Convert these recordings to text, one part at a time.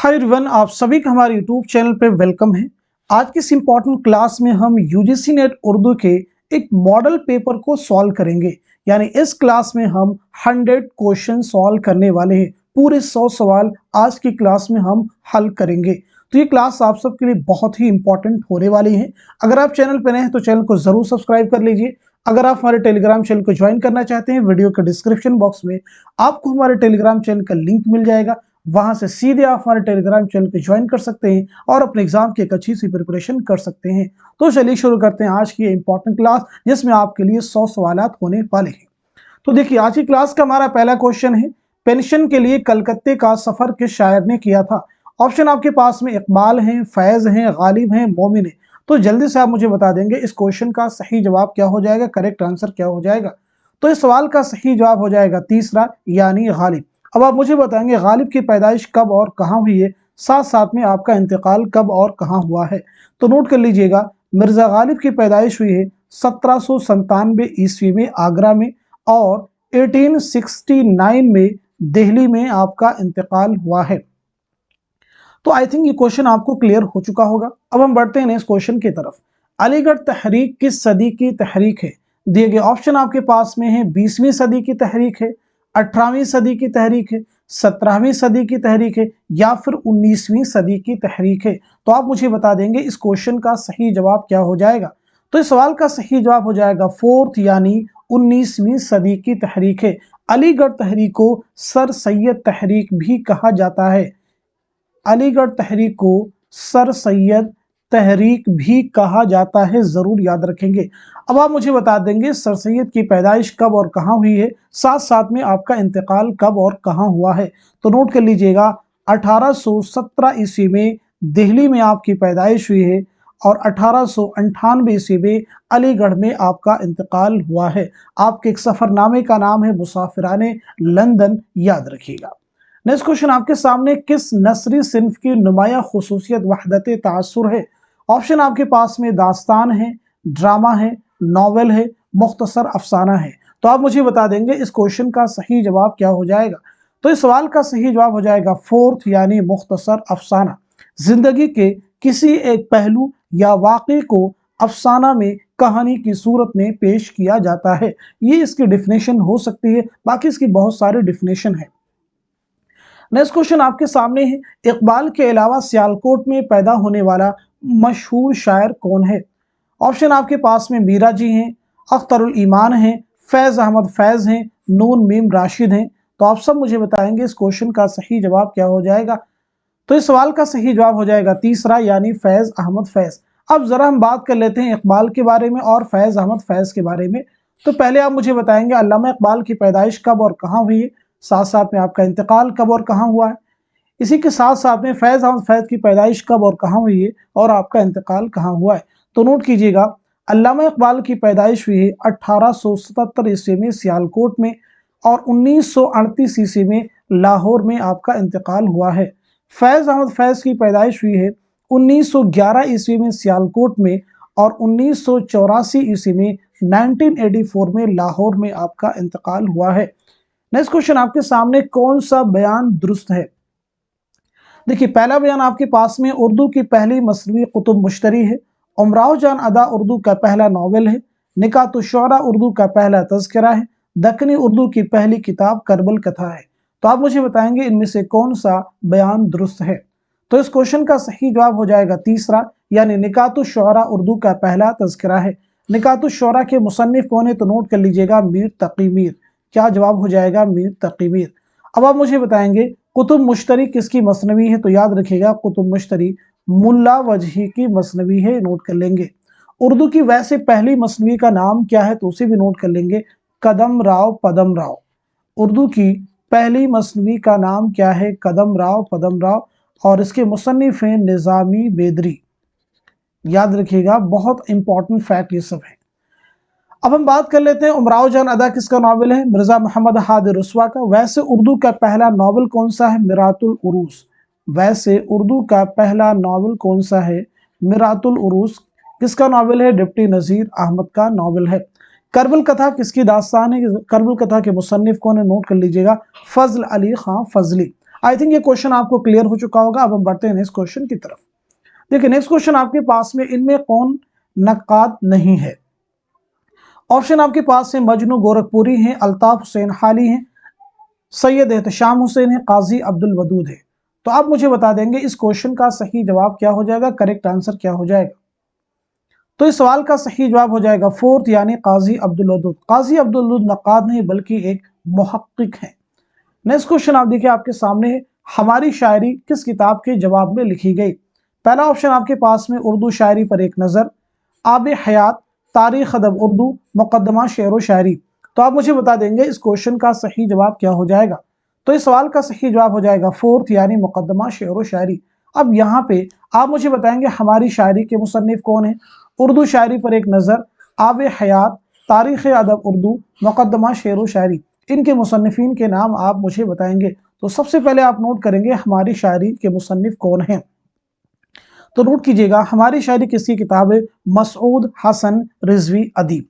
Hi everyone, आप सभी का हमारे यूट्यूब चैनल पे वेलकम है। आज की इस इम्पॉर्टेंट क्लास में हम यूजीसी नेट उर्दू के एक मॉडल पेपर को सॉल्व करेंगे। यानी इस क्लास में हम 100 क्वेश्चन सॉल्व करने वाले हैं। पूरे 100 सवाल आज की क्लास में हम हल करेंगे। तो ये क्लास आप सबके लिए बहुत ही इंपॉर्टेंट होने वाली है। अगर आप चैनल पर नए हैं तो चैनल को जरूर सब्सक्राइब कर लीजिए। अगर आप हमारे टेलीग्राम चैनल को ज्वाइन करना चाहते हैं, वीडियो के डिस्क्रिप्शन बॉक्स में आपको हमारे टेलीग्राम चैनल का लिंक मिल जाएगा। वहां से सीधे आप हमारे टेलीग्राम चैनल पे ज्वाइन कर सकते हैं और अपने एग्जाम की एक अच्छी सी प्रिपरेशन कर सकते हैं। तो चलिए शुरू करते हैं आज की इंपॉर्टेंट क्लास, जिसमें आपके लिए 100 सवालात होने वाले हैं। तो देखिए, आज की क्लास का हमारा पहला क्वेश्चन है, पेंशन के लिए कलकत्ते का सफर किस शायर ने किया था। ऑप्शन आपके पास में इकबाल हैं, फैज हैं, गालिब हैं, मोमिन है। तो जल्दी से आप मुझे बता देंगे इस क्वेश्चन का सही जवाब क्या हो जाएगा, करेक्ट आंसर क्या हो जाएगा। तो इस सवाल का सही जवाब हो जाएगा तीसरा, यानी गालिब। अब आप मुझे बताएंगे गालिब की पैदाइश कब और कहाँ हुई है, साथ साथ में आपका इंतकाल कब और कहाँ हुआ है। तो नोट कर लीजिएगा, मिर्जा गालिब की पैदाइश हुई है 1797 ईस्वी में आगरा में, और 1869 में दिल्ली में आपका इंतकाल हुआ है। तो आई थिंक ये क्वेश्चन आपको क्लियर हो चुका होगा। अब हम बढ़ते हैं नेक्स्ट क्वेश्चन की तरफ। अलीगढ़ तहरीक किस सदी की तहरीक है। दिए गए ऑप्शन आपके पास में है, 20वीं सदी की तहरीक है, 18वीं सदी की तहरीक है, 17वीं सदी की तहरीक है, या फिर 19वीं सदी की तहरीक है। तो आप मुझे बता देंगे इस क्वेश्चन का सही जवाब क्या हो जाएगा। तो इस सवाल का सही जवाब हो जाएगा फोर्थ, यानी 19वीं सदी की तहरीक है। अलीगढ़ तहरीक को सर सैयद तहरीक भी कहा जाता है। अलीगढ़ तहरीक को सर सैयद तहरीक भी कहा जाता है, जरूर याद रखेंगे। अब आप मुझे बता देंगे सर सैयद की पैदाइश कब और कहाँ हुई है, साथ साथ में आपका इंतकाल कब और कहाँ हुआ है। तो नोट कर लीजिएगा, 1817 ईस्वी में दिल्ली में आपकी पैदाइश हुई है, और 1898 ईस्वी में अलीगढ़ में आपका इंतकाल हुआ है। आपके एक सफरनामे का नाम है मुसाफिराने लंदन, याद रखिएगा। नेक्स्ट क्वेश्चन आपके सामने, किस नस्री सिन्फ की नुमाया खुसूसियत वहदत तासुर है। ऑप्शन आपके पास में दास्तान है, ड्रामा है, नॉवेल है, मुख्तसर अफसाना है। तो आप मुझे बता देंगे इस क्वेश्चन का सही जवाब क्या हो जाएगा। तो इस सवाल का सही जवाब हो जाएगा फोर्थ, यानी मुख्तसर अफसाना। जिंदगी के किसी एक पहलू या वाक़े को अफसाना में कहानी की सूरत में पेश किया जाता है। ये इसकी डिफिनेशन हो सकती है, बाकी इसकी बहुत सारी डिफिनेशन है। नेक्स्ट क्वेश्चन आपके सामने है, इकबाल के अलावा सियालकोट में पैदा होने वाला मशहूर शायर कौन है। ऑप्शन आपके पास में मीरा जी हैं, अख्तरुल ईमान हैं, फैज अहमद फैज हैं, नून मीम राशिद हैं। तो आप सब मुझे बताएंगे इस क्वेश्चन का सही जवाब क्या हो जाएगा। तो इस सवाल का सही जवाब हो जाएगा तीसरा, यानी फैज अहमद फैज। अब जरा हम बात कर लेते हैं इकबाल के बारे में और फैज अहमद फैज के बारे में। तो पहले आप मुझे बताएंगे अल्लामा इकबाल की पैदाइश कब और कहाँ हुई है, साथ साथ में आपका इंतकाल कब और कहाँ हुआ है। इसी के साथ साथ में फैज अहमद फैज की पैदाइश कब और कहाँ हुई है, और आपका इंतकाल कहाँ हुआ है। तो नोट कीजिएगा, अल्लामा इकबाल की पैदाइश हुई है 1877 ईस्वी में सियालकोट में, और 1938 ईस्वी में लाहौर में आपका इंतकाल हुआ है। फैज अहमद फैज की पैदाइश हुई है 1911 ईस्वी में सियालकोट में, और 1984 ईस्वी में 1984 में लाहौर में आपका इंतकाल हुआ है। नेक्स्ट क्वेश्चन आपके सामने, कौन सा बयान दुरुस्त है। देखिए, पहला बयान आपके पास में उर्दू की पहली मसनवी कुतुब मुश्तरी है, उमराव जान अदा उर्दू का पहला नावल है, निकातुश्शुअरा उर्दू का पहला तज़किरा है, दक्कनी उर्दू की पहली किताब करबल कथा है। तो आप मुझे बताएंगे इनमें से कौन सा बयान दुरुस्त है। तो इस क्वेश्चन का सही जवाब हो जाएगा तीसरा, यानी निकातुश्शुअरा उर्दू का पहला तज़किरा है। निकातुश्शुअरा के मुसन्निफ कौन है, तो नोट कर लीजिएगा, मीर तकी मीर। क्या जवाब हो जाएगा, मीर तकी मीर। अब आप मुझे बताएंगे कुतुब मुश्तरी किसकी मसनवी है, तो याद रखिएगा कुतुब मुश्तरी मुल्ला वजही की मसनवी है, नोट कर लेंगे। उर्दू की वैसे पहली मसनवी का नाम क्या है, तो उसे भी नोट कर लेंगे, कदम राव पदम राव। उर्दू की पहली मसनवी का नाम क्या है, कदम राव पदम राव, और इसके मुसन्निफ हैं निज़ामी बेदरी। याद रखिएगा, बहुत इंपॉर्टेंट फैक्ट ये सब है। अब हम बात कर लेते हैं उमराव जान अदा किसका नावल है, मिर्जा मोहम्मद हादी रुस्वा का। वैसे उर्दू का पहला नावल कौन सा है, मिरातुल उरूस। वैसे उर्दू का पहला नावल कौन सा है, मिरातुल उरूस। किसका नावल है, डिप्टी नज़ीर अहमद का नावल है। करबल कथा किसकी दास्तान है, करबल कथा के मुसन्निफ कौन है, नोट कर लीजिएगा, फजल अली खां फजली। आई थिंक ये क्वेश्चन आपको क्लियर हो चुका होगा। अब हम बढ़ते हैं नेक्स्ट क्वेश्चन की तरफ। देखिए नेक्स्ट क्वेश्चन आपके पास में, इनमें कौन नक्काद नहीं है? ऑप्शन आपके पास है मजनू गोरखपुरी हैं, अल्ताफ हुसैन हाली हैं, सैयद एहतशाम हुसैन है, काजी अब्दुल वदूद है। तो आप मुझे बता देंगे इस क्वेश्चन का सही जवाब क्या हो जाएगा, करेक्ट आंसर क्या हो जाएगा? तो इस सवाल का सही जवाब हो जाएगा फोर्थ, यानी काजी अब्दुल वदूद। काजी अब्दुल वदूद नक्काद नहीं बल्कि एक मुहक्किक है। नेक्स्ट क्वेश्चन आप देखिए आपके सामने है, हमारी शायरी किस किताब के जवाब में लिखी गई? पहला ऑप्शन आपके पास में उर्दू शायरी पर एक नजर, आब हयात, तारीख अदब उर्दू, मुकदमा शेर व शायरी। तो आप मुझे बता देंगे इस क्वेश्चन का सही जवाब क्या हो जाएगा? तो इस सवाल का सही जवाब हो जाएगा फोर्थ, यानी मुकदमा शेर व शायरी। अब यहाँ पे आप मुझे बताएंगे हमारी शायरी के मुसन्निफ कौन है? उर्दू शायरी पर एक नजर, आब हयात, तारीख अदब उर्दू, मुकदमा शेर व शायरी, इनके मुसन्निफीन के नाम आप मुझे बताएंगे। तो सबसे पहले आप नोट करेंगे हमारी शायरी के मुसन्निफ कौन हैं। तो नोट कीजिएगा, हमारी शायरी किसकी किताब है? मसूद हसन रिजवी अदीब।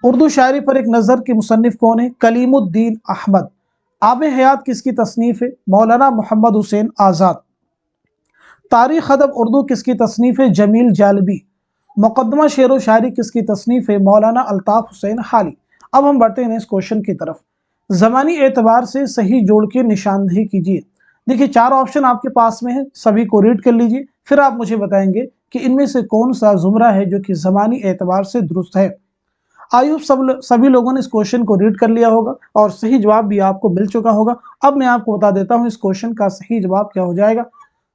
उर्दू शायरी पर एक नजर के मुसन्निफ कौन है? कलीमुद्दीन अहमद। आब हयात किसकी तसनीफ है? मौलाना मोहम्मद हुसैन आजाद। तारीख अदब उर्दू किसकी तसनीफ है? जमील जालबी। मुकदमा शेर व शायरी किसकी तसनीफ है? मौलाना अल्ताफ हुसैन हाली। अब हम बढ़ते हैं इस क्वेश्चन की तरफ। ज़मानी एतबार से सही जोड़ के निशानदेही कीजिए। देखिए चार ऑप्शन आपके पास में है, सभी को रीड कर लीजिए, फिर आप मुझे बताएंगे कि इनमें से कौन सा जुमरा है जो कि ज़मानी एतबार से दुरुस्त है। आई होप सभी लोगों ने इस क्वेश्चन को रीड कर लिया होगा और सही जवाब भी आपको मिल चुका होगा। अब मैं आपको बता देता हूँ इस क्वेश्चन का सही जवाब क्या हो जाएगा।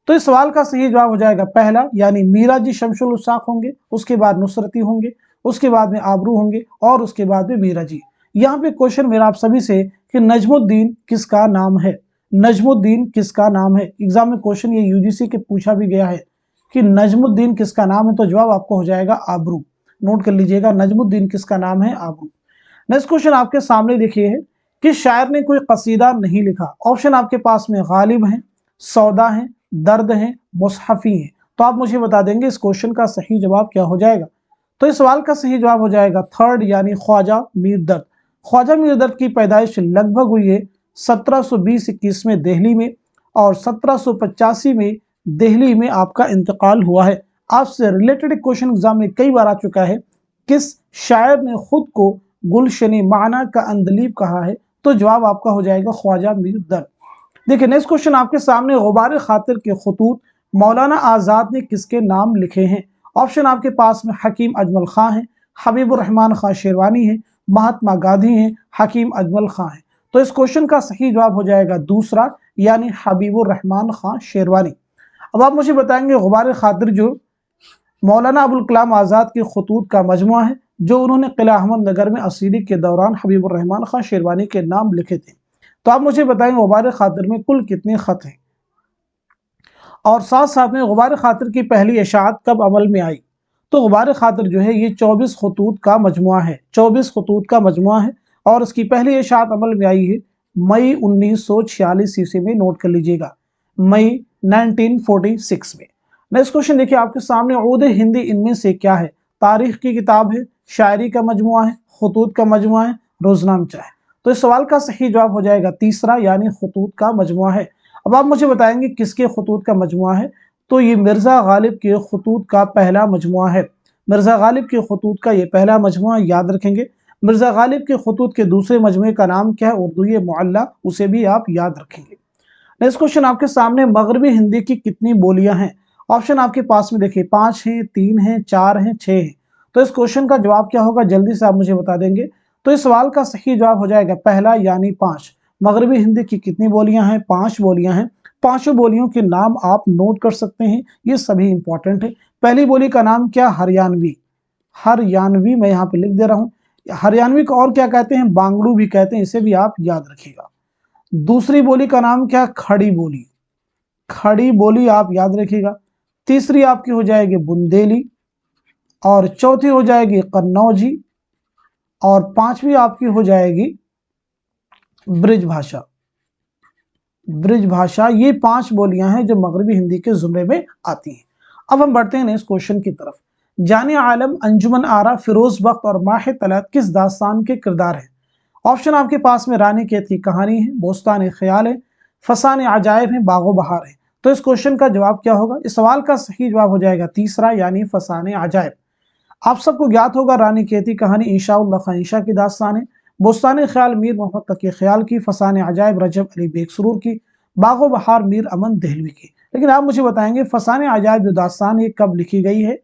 तो इस सवाल का सही जवाब हो जाएगा पहला, यानी मीरा जी शमशुल उस्साक होंगे, उसके बाद नुसरती होंगे, उसके बाद में आबरू होंगे और उसके बाद में मीरा जी। यहाँ पे क्वेश्चन मेरा आप सभी से कि नजमुद्दीन किसका नाम है? नजमुद्दीन किसका नाम है? एग्जाम में क्वेश्चन ये यूजीसी के पूछा भी गया है कि नजमुद्दीन किसका नाम है, तो जवाब आपको हो जाएगा आबरू। नोट कर लीजिएगा, नजमुद्दीन किसका नाम है? आबरू। नेक्स्ट क्वेश्चन आपके सामने देखिए है, किस शायर ने कोई कसीदा नहीं लिखा? ऑप्शन आपके पास में गालिब है, सौदा है, दर्द है, मुसहफी है। तो आप मुझे बता देंगे इस क्वेश्चन का सही जवाब क्या हो जाएगा। तो इस सवाल का सही जवाब हो जाएगा थर्ड, यानी ख्वाजा मीर दर्द। ख्वाजा मीर दर्द की पैदाइश लगभग हुई है 1720-21 में दिल्ली में, और 1785 में दिल्ली में आपका इंतकाल हुआ है। आपसे रिलेटेड क्वेश्चन एग्जाम में कई बार आ चुका है, किस शायर ने खुद को गुलशनी माना का अंदलीब कहा है? तो जवाब आपका हो जाएगा ख्वाजा मीर दर्द। देखिए नेक्स्ट क्वेश्चन आपके सामने, गुबार खातिर के खतूत मौलाना आज़ाद ने किसके नाम लिखे हैं? ऑप्शन आपके पास में हकीम अजमल खां है, हबीबुर रहमान खां शेरवानी है, महात्मा गांधी है, हकीम अजमल खां है। तो इस क्वेश्चन का सही जवाब हो जाएगा दूसरा, यानी हबीबुर रहमान खां शेरवानी। अब आप मुझे बताएंगे गुबार खातिर जो मौलाना अबुल कलाम आज़ाद के खतूत का मजमुआ है, जो उन्होंने किला अहमद नगर में असीरी के दौरान हबीबुर रहमान खां शेरवानी के नाम लिखे थे। तो आप मुझे बताएंगे गुबार खातिर में कुल कितने खत हैं, और साथ साथ में गुबार खातिर की पहली इशाअत कब अमल में आई? तो गुबार खातिर जो है ये 24 खतूत का मजमुआ है, 24 खतूत का मजमुआ है, और इसकी पहली इशाअत अमल में आई है मई 1946 ईस्वी में। नोट कर लीजिएगा, मई 1946 में। नेक्स्ट क्वेश्चन देखिए आपके सामने, उर्द हिंदी इनमें से क्या है? तारीख की किताब है, शायरी का मजमुआ है, खतूत का मजमुआ है, रोजनामचा है। तो इस सवाल का सही जवाब हो जाएगा तीसरा, यानी खतूत का मजमुआ है। अब आप मुझे बताएंगे किसके खतूत का मजमुआ है? तो ये मिर्जा गालिब के खतूत का पहला मजमुआ है। मिर्जा गालिब के खतूत का ये पहला मजमुआ याद रखेंगे। मिर्जा गालिब के खतूत के दूसरे मजमुए का नाम क्या है? उर्दू मुअल्ला, उसे भी आप याद रखेंगे। नेक्स्ट क्वेश्चन आपके सामने, मगरबी हिंदी की कितनी बोलियां हैं? ऑप्शन आपके पास में देखिए 5 हैं, 3 हैं, 4 हैं, 6 हैं। तो इस क्वेश्चन का जवाब क्या होगा, जल्दी से आप मुझे बता देंगे। तो इस सवाल का सही जवाब हो जाएगा पहला, यानी 5। मगरबी हिंदी की कितनी बोलियां हैं? 5 बोलियां हैं। पांचों बोलियों के नाम आप नोट कर सकते हैं, ये सभी इंपॉर्टेंट है। पहली बोली का नाम क्या? हरियाणवी। हरियाणवी मैं यहाँ पे लिख दे रहा हूँ। हरियाणवी को और क्या कहते हैं? बांगड़ू भी कहते हैं, इसे भी आप याद रखिएगा। दूसरी बोली का नाम क्या? खड़ी बोली। खड़ी बोली आप याद रखिएगा। तीसरी आपकी हो जाएगी बुंदेली, और चौथी हो जाएगी कन्नौजी, और पांचवी आपकी हो जाएगी ब्रिज भाषा। ब्रिज भाषा, ये 5 बोलियां हैं जो मगरबी हिंदी के जुमरे में आती हैं। अब हम बढ़ते हैं नेक्स्ट क्वेश्चन की तरफ। जाने आलम, अंजुमन आरा, फिरोज बख्त और माह तलत किस दास्तान के किरदार हैं? ऑप्शन आपके पास में रानी कैद की कहानी है, बोस्तान ख्याल है, फसान अजायब है, बागो बहार है। तो इस क्वेश्चन का जवाब क्या होगा? इस सवाल का सही जवाब हो जाएगा तीसरा यानी फसान अजायब। आप सबको ज्ञात होगा रानी कैद की कहानी इंशाउल्लाह खानिशा की दास्तान है, बोस्तान ख्याल मीर मोहम्मद तकी ख्याल की, फसान अजायब रजब अली बेग सुरूर की, बागो बहार मीर अमन दहलवी की। लेकिन आप मुझे बताएंगे फसान अजायब जो दास्तान ये कब लिखी गई है?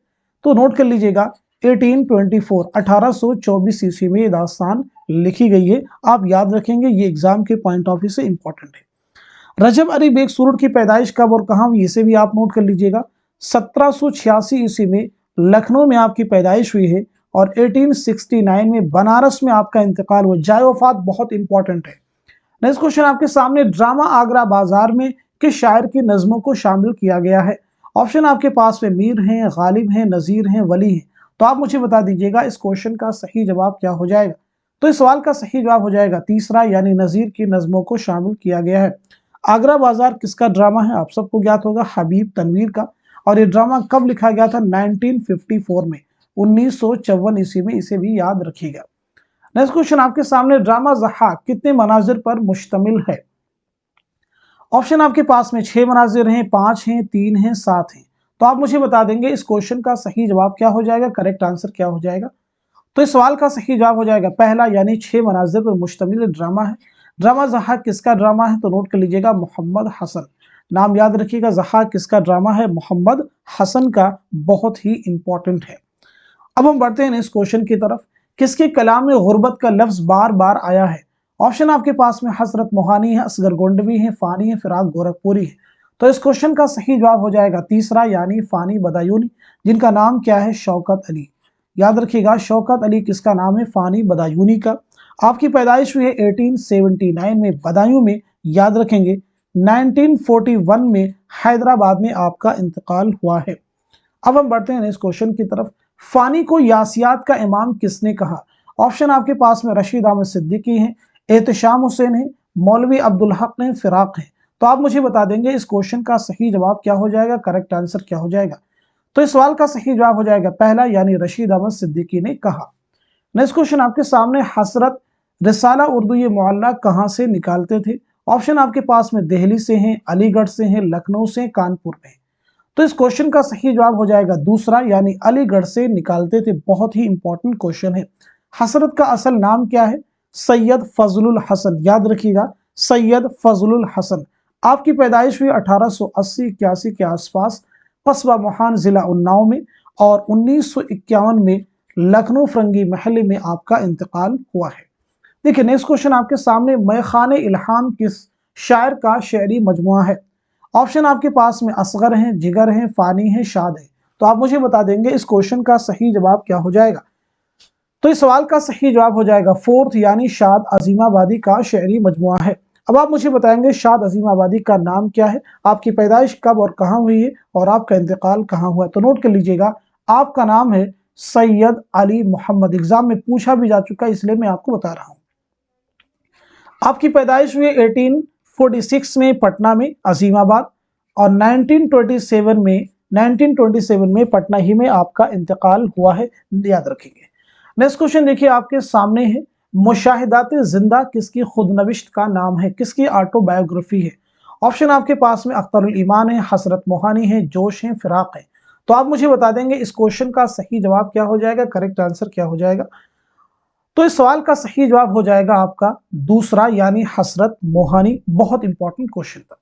तो नोट कर लीजिएगा 1824 1824 ईस्वी में ये दास्तान लिखी गई है। आप याद रखेंगे, ये एग्जाम के पॉइंट ऑफ व्यू से इंपॉर्टेंट है। रजब अली बेग सुरूर की पैदाइश कब और कहां हुई, इसे भी आप नोट कर लीजिएगा। 1786 ईस्वी में लखनऊ में आपकी पैदाइश हुई है और 1869 में बनारस में आपका इंतकाल हुआ। जाए वफात बहुत इंपॉर्टेंट है। नेक्स्ट क्वेश्चन आपके सामने, ड्रामा आगरा बाजार में किस शायर की नज्मों को शामिल किया गया है? ऑप्शन आपके पास में मीर हैं, गालिब हैं, नजीर हैं, वली हैं। तो आप मुझे बता दीजिएगा इस क्वेश्चन का सही जवाब क्या हो जाएगा? तो इस सवाल का सही जवाब हो जाएगा तीसरा यानी नजीर की नज्मों को शामिल किया गया है। आगरा बाजार किसका ड्रामा है? आप सबको ज्ञात होगा हबीब तनवीर का। और ये ड्रामा कब लिखा गया था? 1954 में, 1954 ईस्वी में। इसे भी याद रखिएगा। नेक्स्ट क्वेश्चन आपके सामने, ड्रामा ज़हाक कितने मनाजिर पर मुश्तमिल है? ऑप्शन आपके पास में 6 मनाजिर हैं, 5 हैं, 3 हैं, 7 हैं। तो आप मुझे बता देंगे इस क्वेश्चन का सही जवाब क्या हो जाएगा, करेक्ट आंसर क्या हो जाएगा? तो इस सवाल का सही जवाब हो जाएगा पहला यानी 6 मनाजिर पर मुश्तमिल ड्रामा है। ड्रामा ज़हाक किसका ड्रामा है? तो नोट कर लीजिएगा मोहम्मद हसन। नाम याद रखिएगा, ज़हाक किसका ड्रामा है? मोहम्मद हसन का। बहुत ही इंपॉर्टेंट है। अब हम बढ़ते हैं इस क्वेश्चन की तरफ। किसके कलाम में गुर्बत का लफ्ज बार बार आया है? ऑप्शन आपके पास में हसरत मोहानी है, असगर गोंडवी है, फानी है, फिराक गोरखपुरी है। तो इस क्वेश्चन का सही जवाब हो जाएगा तीसरा यानी फानी बदायूनी, जिनका नाम क्या है? शौकत अली। याद रखिएगा, शौकत अली किसका नाम है? फानी बदायूनी का। आपकी पैदाइश हुई है 1879 में बदायूं में। याद रखेंगे 1941 में हैदराबाद में आपका इंतकाल हुआ है। अब हम बढ़ते हैं इस क्वेश्चन की तरफ। फानी को यासियात का इमाम किसने कहा? ऑप्शन आपके पास में रशीद अहमद सिद्दीकी हैं, एहतशाम हुसैन है, मौलवी अब्दुल हक ने, फिराक है। तो आप मुझे बता देंगे इस क्वेश्चन का सही जवाब क्या हो जाएगा, करेक्ट आंसर क्या हो जाएगा? तो इस सवाल का सही जवाब हो जाएगा पहला यानी रशीद अहमद सिद्दीकी ने कहा। नेक्स्ट क्वेश्चन आपके सामने, हसरत रिसाला उर्दू ये मुअल्ला कहां से निकालते थे? ऑप्शन आपके पास में दिल्ली से हैं, अलीगढ़ से हैं, लखनऊ से, कानपुर में। तो इस क्वेश्चन का सही जवाब हो जाएगा दूसरा यानी अलीगढ़ से निकालते थे। बहुत ही इंपॉर्टेंट क्वेश्चन है। हसरत का असल नाम क्या है? सैयद फजलुल हसन। याद रखिएगा, सैयद फजलुल हसन। आपकी पैदाइश हुई 1880-81 के आसपास कस्बा मोहान जिला उन्नाव में और 1951 में लखनऊ फरंगी महल में आपका इंतकाल हुआ है। देखिए नेक्स्ट क्वेश्चन आपके सामने, मैखाने इल्हाम किस शायर का शेरी मजमुआ है? ऑप्शन आपके पास में असगर हैं, जिगर हैं, फानी है, शाद है। तो आप मुझे बता देंगे इस क्वेश्चन का सही जवाब क्या हो जाएगा? तो इस सवाल का सही जवाब हो जाएगा फोर्थ यानी शाद अजीमाबादी का शेरी मजमुआ है। अब आप मुझे बताएंगे शाद अजीमाबादी का नाम क्या है, आपकी पैदाइश कब और कहां हुई है और आपका इंतकाल कहां हुआ है? तो नोट कर लीजिएगा, आपका नाम है सैयद अली मोहम्मद। एग्जाम में पूछा भी जा चुका है, इसलिए मैं आपको बता रहा हूं। आपकी पैदाइश हुई 1846 में पटना में अजीमाबाद और 1927 में पटना ही में आपका इंतकाल हुआ है। याद रखेंगे। नेक्स्ट क्वेश्चन देखिए आपके सामने है, मुशाहिदात जिंदा किसकी खुदनविश्त का नाम है, किसकी ऑटोबायोग्राफी है? ऑप्शन आपके पास में अख्तरुल ईमान है, हसरत मोहानी है, जोश है, फिराक है। तो आप मुझे बता देंगे इस क्वेश्चन का सही जवाब क्या हो जाएगा, करेक्ट आंसर क्या हो जाएगा? तो इस सवाल का सही जवाब हो जाएगा आपका दूसरा यानी हसरत मोहानी। बहुत इंपॉर्टेंट क्वेश्चन था।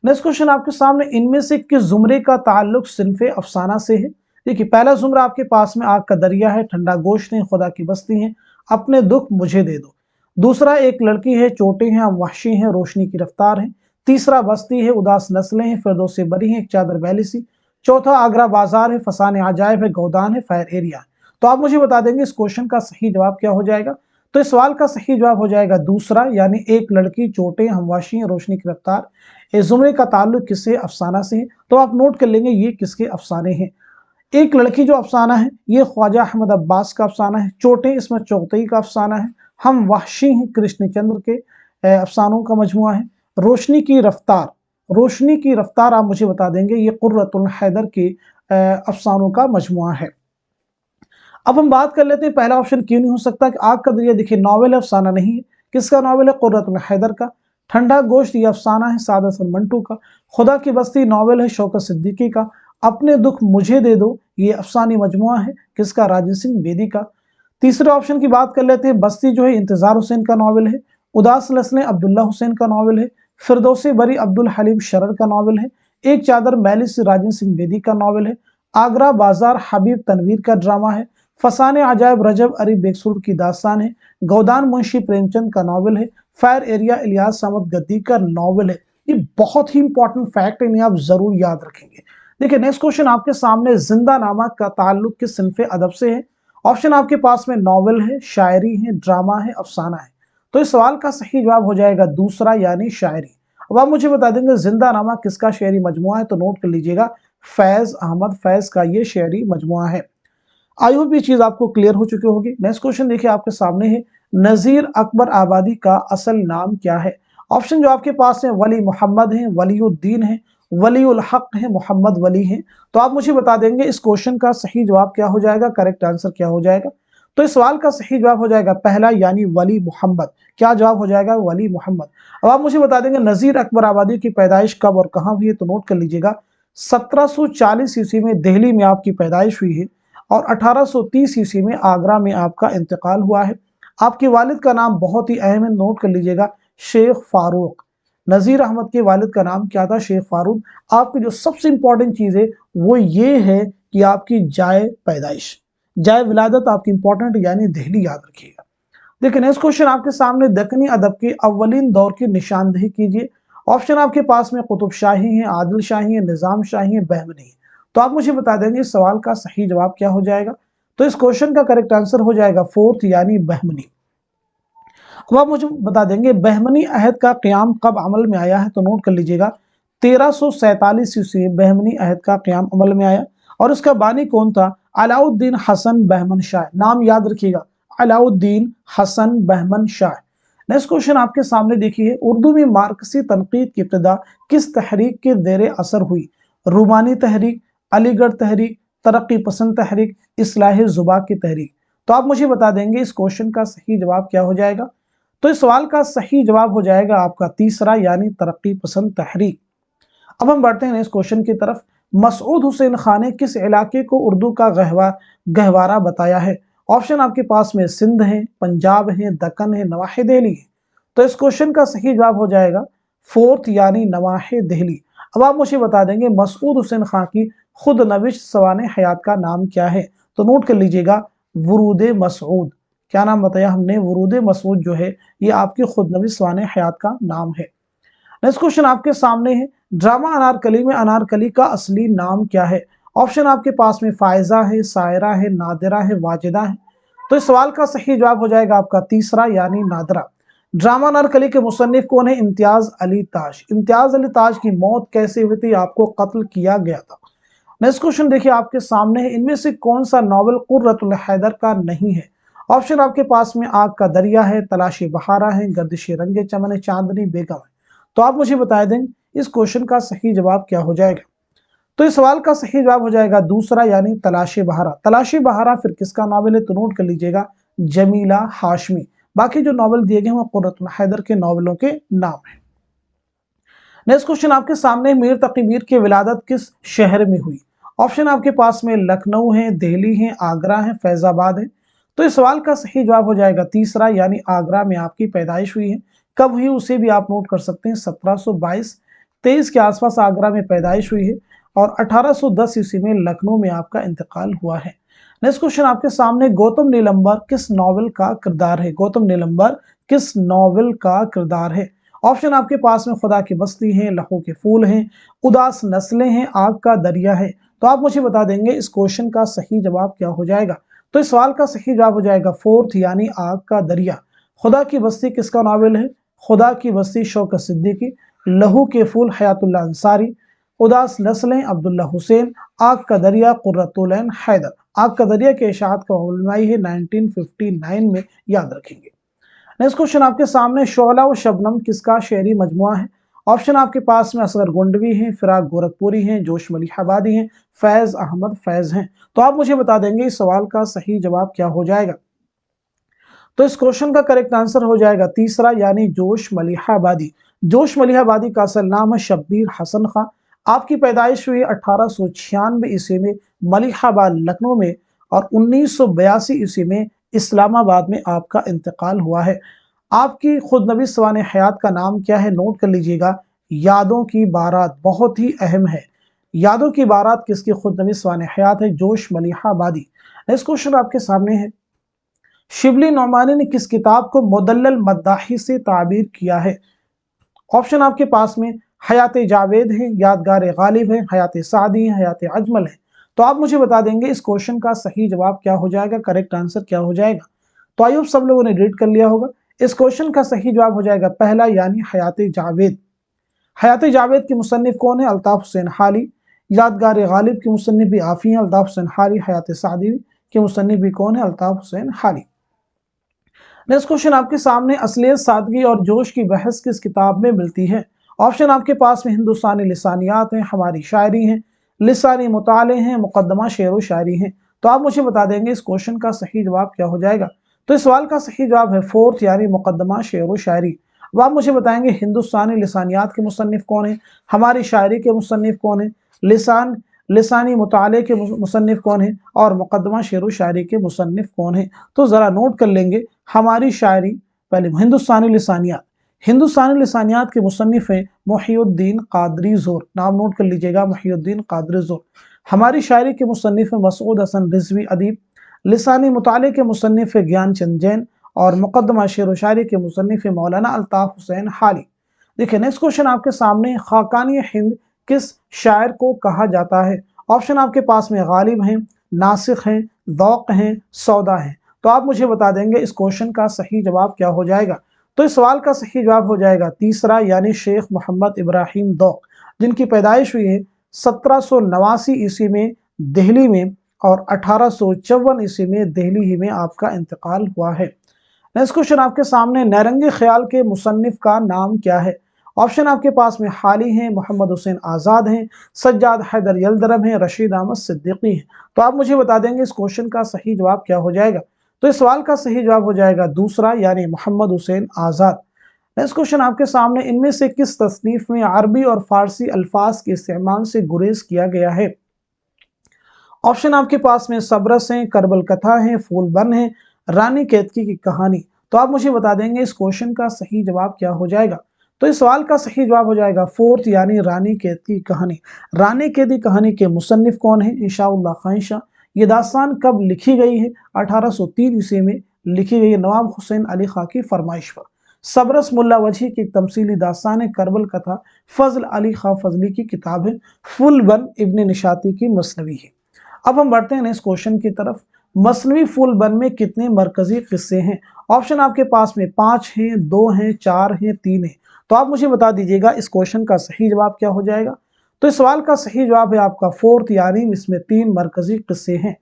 नेक्स्ट क्वेश्चन आपके सामने, इनमें से किस जुमरे का ताल्लुक सिनफे अफसाना से है? देखिए पहला जुमरा आपके पास में आग का दरिया है, ठंडा गोश्त है, खुदा की बस्ती है, अपने दुख मुझे दे दो। दूसरा एक लड़की है, चोटें हैं, हम वहशी हैं, रोशनी की रफ्तार है। तीसरा बस्ती है, उदास नस्लें हैं, फिरदौस से बरी हैं, एक चादर वैली सी। चौथा आगरा बाजार है, फसाने अजायब है, गौदान है, फायर एरिया है। तो आप मुझे बता देंगे इस क्वेश्चन का सही जवाब क्या हो जाएगा? तो इस सवाल का सही जवाब हो जाएगा दूसरा यानी एक लड़की, चोटें, हमवाशी, रोशनी की रफ्तार। इस जुमरे का ताल्लुक किससे? अफसाना से है। तो आप नोट कर लेंगे ये किसके अफसाने हैं। एक लड़की जो अफसाना है ये ख्वाजा अहमद अब्बास का अफसाना है। चोटें इसमें चौगतई का अफसाना है। हम वहशी हैं कृष्णचंद्र के अफसानों का मजमुआ है। रोशनी की रफ्तार, रोशनी की रफ्तार आप मुझे बता देंगे ये कुर्रतुल हैदर के अफसानों का मजमुआ है। अब हम बात कर लेते हैं पहला ऑप्शन क्यों नहीं हो सकता कि आग का दरिया। देखिए नॉवेल अफसाना नहीं है किसका नावल है? कुर्रतुल हैदर का। ठंडा गोश्त ये अफसाना है सादा सन मंटू का। खुदा की बस्ती नावल है शौकत सिद्दीकी का। अपने दुख मुझे दे दो ये अफसानी मजमुआ है किसका? राजन सिंह बेदी का। तीसरे ऑप्शन की बात कर लेते हैं, बस्ती जो है इंतजार हुसैन का नावल है। उदास नस्लें अब्दुल्ला हुसैन का नावल है। फिरदौसी बरी अब्दुल हलीम शरर का नावल है। एक चादर मैली से राजन सिंह बेदी का नावल है। आगरा बाजार हबीब तनवीर का ड्रामा है। फसाने अजायब रजब अरी बेकसूर की दास्तान है। गोदान मुंशी प्रेमचंद का नावल है। फायर एरिया इलियास अहमद गद्दी का नावल है। ये बहुत ही इंपॉर्टेंट फैक्ट है, इन्हें आप जरूर याद रखेंगे। देखिए नेक्स्ट क्वेश्चन आपके सामने, जिंदा नामा का ताल्लुक किस सिन्फ अदब से है? ऑप्शन आपके पास में नावल है, शायरी है, ड्रामा है, अफसाना है। तो इस सवाल का सही जवाब हो जाएगा दूसरा यानी शायरी। अब आप मुझे बता देंगे जिंदा नामा किसका शेरी मजमुआ है, तो नोट कर लीजिएगा फैज अहमद फैज का ये शेरी मजमुआ है। आई होप ये चीज आपको क्लियर हो चुकी होगी। नेक्स्ट क्वेश्चन देखिए आपके सामने है, नजीर अकबर आबादी का असल नाम क्या है? ऑप्शन जो आपके पास है, वली मोहम्मद है, वलीउद्दीन है, वलीउल हक है, मोहम्मद वली है। तो आप मुझे बता देंगे इस क्वेश्चन का सही जवाब क्या हो जाएगा, करेक्ट आंसर क्या हो जाएगा? तो इस सवाल का सही जवाब हो जाएगा पहला यानी वली मोहम्मद। क्या जवाब हो जाएगा? वली मोहम्मद। अब आप मुझे बता देंगे नजीर अकबर आबादी की पैदाइश कब और कहां हुई है, तो नोट कर लीजिएगा 1740 ईस्वी में दिल्ली में आपकी पैदाइश हुई है और 1830 ईस्वी में आगरा में आपका इंतकाल हुआ है। आपके वालिद का नाम बहुत ही अहम है, नोट कर लीजिएगा शेख फारूक। नजीर अहमद के वालिद का नाम क्या था? शेख फारूक। आपकी जो सबसे इंपॉर्टेंट चीज है वो ये है कि आपकी जाए पैदाइश, जाए विलादत आपकी इंपॉर्टेंट यानी दिल्ली, याद रखिएगा। देखिए नेक्स्ट क्वेश्चन आपके सामने, दक्कनी अदब के अव्वलीन दौर की निशानदेही कीजिए। ऑप्शन आपके पास में कुतुब शाही है, आदिल शाही है, निजाम शाही है, बहमनी है। तो आप मुझे बता देंगे इस सवाल का सही जवाब क्या हो जाएगा? तो इस क्वेश्चन का करेक्ट आंसर हो जाएगा फोर्थ यानी बहमनी। अब आप मुझे बता देंगे बहमनी अहद का क़याम कब अमल में आया है, तो नोट कर लीजिएगा 1347 ईस्वी में बहमनी अहद का क़याम अमल में आया। और इसका बानी कौन था? अलाउद्दीन हसन बहमन शाह। नाम याद रखिएगा, अलाउद्दीन हसन बहमन शाह। नेक्स्ट क्वेश्चन आपके सामने देखिए, उर्दू में मार्क्सी तनकीद की इब्तिदा किस तहरीक के ज़ेर असर हुई? रूमानी तहरीक, अलीगढ़ तहरीक, तरक्की पसंद तहरीक, इस्लाह ज़ुबा की तहरीक। तो आप मुझे बता देंगे इस क्वेश्चन का सही जवाब क्या हो जाएगा? तो इस सवाल का सही जवाब हो जाएगा आपका तीसरा यानी तरक्की पसंद तहरीक। अब हम बढ़ते हैं इस क्वेश्चन की तरफ। मसूद हुसैन खान ने किस इलाके को उर्दू का गहवारा बताया है? ऑप्शन आपके पास में सिंध है, पंजाब है, दक्कन है, नवाहे दिल्ली है। तो इस क्वेश्चन का सही जवाब हो जाएगा फोर्थ यानी नवाहे दिल्ली। अब आप मुझे बता देंगे मसूद हुसैन खान की खुद नविश सवाने हयात का नाम क्या है? तो नोट कर लीजिएगा वरूद मसूद। क्या नाम बताया हमने? वरूद मसूद जो है ये आपकी खुद नविश सवाने हयात का नाम है। नेक्स्ट क्वेश्चन आपके सामने है, ड्रामा अनारकली में अनारकली का असली नाम क्या है? ऑप्शन आपके पास में फायजा है, सायरा है, नादिरा है, वाजिदा है। तो इस सवाल का सही जवाब हो जाएगा आपका तीसरा यानी नादिरा। ड्रामा अनारकली के मुसन्निफ कौन है? इम्तियाज अली ताज। इम्तियाज अली ताज की मौत कैसे हुई थी? आपको कत्ल किया गया था। नेक्स्ट क्वेश्चन देखिए आपके सामने है, इनमें से कौन सा नॉवल कुर्रतुल हैदर का नहीं है? ऑप्शन आपके पास में आग का दरिया है, तलाशी बहारा है, गर्दिश रंगे चमन है, चांदनी बेगम है। तो आप मुझे बता दें इस क्वेश्चन का सही जवाब क्या हो जाएगा? तो इस सवाल का सही जवाब हो जाएगा दूसरा यानी तलाशी बहारा। तलाशी बहारा फिर किसका नावल है? तो नोट कर लीजिएगा जमीला हाशमी। बाकी जो नावल दिए गए हैं वो कुर्रतुल हैदर के नावलों के नाम है। नेक्स्ट क्वेश्चन आपके सामने, मीर तकी मीर की विलादत किस शहर में हुई? ऑप्शन आपके पास में लखनऊ है, दिल्ली है, आगरा है, फैजाबाद है। तो इस सवाल का सही जवाब हो जाएगा तीसरा यानी आगरा में आपकी पैदाइश हुई है। कब हुई उसे भी आप नोट कर सकते हैं, 1722-23 के आसपास आगरा में पैदाइश हुई है और 1810 ईस्वी में लखनऊ में आपका इंतकाल हुआ है। नेक्स्ट क्वेश्चन आपके सामने, गौतम नीलंबर किस नॉवल का किरदार है? गौतम नीलंबर किस नॉवल का किरदार है? ऑप्शन आपके पास में खुदा की बस्ती है, लहू के फूल हैं, उदास नस्लें हैं, आग का दरिया है। तो आप मुझे बता देंगे इस क्वेश्चन का सही जवाब क्या हो जाएगा? तो इस सवाल का सही जवाब हो जाएगा फोर्थ यानी आग का दरिया। खुदा की बस्ती किसका नावल है? खुदा की बस्ती शौकत सिद्दीकी। लहू के फूल हयातुल्लाह अंसारी। उदास नस्लें अब्दुल्ला हुसैन। आग का दरिया कुर्रतुल ऐन हैदर। आग का दरिया के इशाअत का उलमाई है 1959 में, याद रखेंगे। नेक्स्ट क्वेश्चन आपके सामने, शोला व शबनम किसका शेरी मजमुआ है? ऑप्शन आपके पास में असगर गोंडवी है, फिराक गोरखपुरी है, जोश मलिहाबादी है, फैज अहमद फैज हैं। तो आप मुझे बता देंगे इस सवाल का सही जवाब क्या हो जाएगा? तो इस क्वेश्चन का करेक्ट आंसर हो जाएगा तीसरा यानी जोश मलिहाबादी। जोश मलिहाबादी का असल नाम है शब्बीर हसन खां। आपकी पैदाइश हुई 1896 ईस्वी में मलिहाबाद लखनऊ में और 1982 ईस्वी में इस्लामाबाद में आपका इंतकाल हुआ है। आपकी खुद नबी सवाने हयात का नाम क्या है, नोट कर लीजिएगा, यादों की बारात, बहुत ही अहम है। यादों की बारात किसकी खुद नबी सवाने हयात है, जोश मलिहाबादी। नेक्स्ट क्वेश्चन आपके सामने है, शिबली नौमानी ने किस किताब को मुदल्लल मद्दाही से ताबीर किया है। ऑप्शन आपके पास में हयात जावेद है, यादगार गालिब है, हयात सादी है, हयात अजमल है। तो आप मुझे बता देंगे इस क्वेश्चन का सही जवाब क्या हो जाएगा, करेक्ट आंसर क्या हो जाएगा। तो आइए सब लोगों ने रीड कर लिया होगा। इस क्वेश्चन का सही जवाब हो जाएगा पहला यानी हयात जावेद। हयात जावेद के मुसन्निफ कौन है, अल्ताफ हुसैन हाली। यादगार गालिब के मुसन्निफ भी आप ही हैं, अल्ताफ हुसैन हाली। हयात सादी के मुसन्निफ भी कौन है, अल्ताफ हुसैन हाली। नेक्स्ट क्वेश्चन आपके सामने, असलियत, सादगी और जोश की बहस किस किताब में मिलती है। ऑप्शन आपके पास में हिंदुस्तानी लिसानियात हैं, हमारी शायरी हैं, लिसानी मुताले हैं, मुकदमा शेर व शायरी हैं। तो आप मुझे बता देंगे इस क्वेश्चन का सही जवाब क्या हो जाएगा। तो इस सवाल का सही जवाब है फोर्थ यानी मुकदमा शेर व शायरी। अब आप मुझे बताएंगे हिंदुस्तानी लिसानियात के मुसन्निफ कौन है, हमारी शायरी के मुसन्निफ कौन है, लिसानी मुताले के मुसन्निफ कौन है और मुकदमा शेर व शायरी के मुसन्निफ कौन है। तो जरा नोट कर लेंगे, हमारी शायरी पहले हिंदुस्तानी लिसानियात, हिंदुस्तानी लिसानियात के मुसन्निफ हैं मुहिउद्दीन कादरी ज़ोर, नाम नोट कर लीजिएगा, मुहिउद्दीन कादरी ज़ोर। हमारी शायरी के मुसन्निफ हैं मसूद हसन रिजवी अदीब। लिसानी मुताले के मुसन्निफ है ज्ञानचंद जैन और मुकदमा शेर व शायरी के मुसन्निफ है मौलाना अल्ताफ हुसैन हाली। देखिए नेक्स्ट क्वेश्चन आपके सामने, खाकानी हिंद किस शायर को कहा जाता है। ऑप्शन आपके पास में गालिब हैं, नासिख हैं, ज़ौक़ हैं, सौदा हैं। तो आप मुझे बता देंगे इस क्वेश्चन का सही जवाब क्या हो जाएगा। तो इस सवाल का सही जवाब हो जाएगा तीसरा यानी शेख मोहम्मद इब्राहिम ज़ौक़, जिनकी पैदाइश हुई है 1789 ईस्वी में दिल्ली में और 1854 ईस्वी में दिल्ली ही में आपका इंतकाल हुआ है। नेक्स्ट क्वेश्चन आपके सामने, नैरंगी ख्याल के मुसन्निफ का नाम क्या है। ऑप्शन आपके पास में हाली हैं, मोहम्मद हुसैन आज़ाद हैं, सज्जाद हैदर यल्दरम हैं, रशीद अहमद सिद्दीकी हैं। तो आप मुझे बता देंगे इस क्वेश्चन का सही जवाब क्या हो जाएगा। तो इस सवाल का सही जवाब हो जाएगा दूसरा यानी मोहम्मद हुसैन आज़ाद। नेक्स्ट क्वेश्चन आपके सामने, इनमें से किस तसनीफ में अरबी और फारसी अल्फाज के इस्तेमाल से गुरेज किया गया है। ऑप्शन आपके पास में सबरस हैं, करबल कथा है, फूलबन है, रानी केतकी की कहानी। तो आप मुझे बता देंगे इस क्वेश्चन का सही जवाब क्या हो जाएगा। तो इस सवाल का सही जवाब हो जाएगा फोर्थ यानी रानी केतकी की कहानी। रानी केतकी कहानी के मुसन्निफ कौन है, इंशाअल्लाह ख्वाहिशा। ये दास्तान कब लिखी गई है, 1803 ईस्वी में लिखी गई है नवाब हुसैन अली खां की फरमाइश पर। सबरस मुल्ला वजी की तमसीली दास्तान है, करबल कथा फजल अली खां फजली की किताब है, फूलबन इब्न निशाती की मसनवी है। अब हम बढ़ते हैं इस क्वेश्चन की तरफ। मसनवी फूलबन में कितने मरकजी किस्से हैं। ऑप्शन आपके पास में 5 हैं, 2 हैं, 4 हैं, 3 हैं। तो आप मुझे बता दीजिएगा इस क्वेश्चन का सही जवाब क्या हो जाएगा। तो इस सवाल का सही जवाब है आपका फोर्थ यानी इसमें 3 मरकजी किस्से हैं।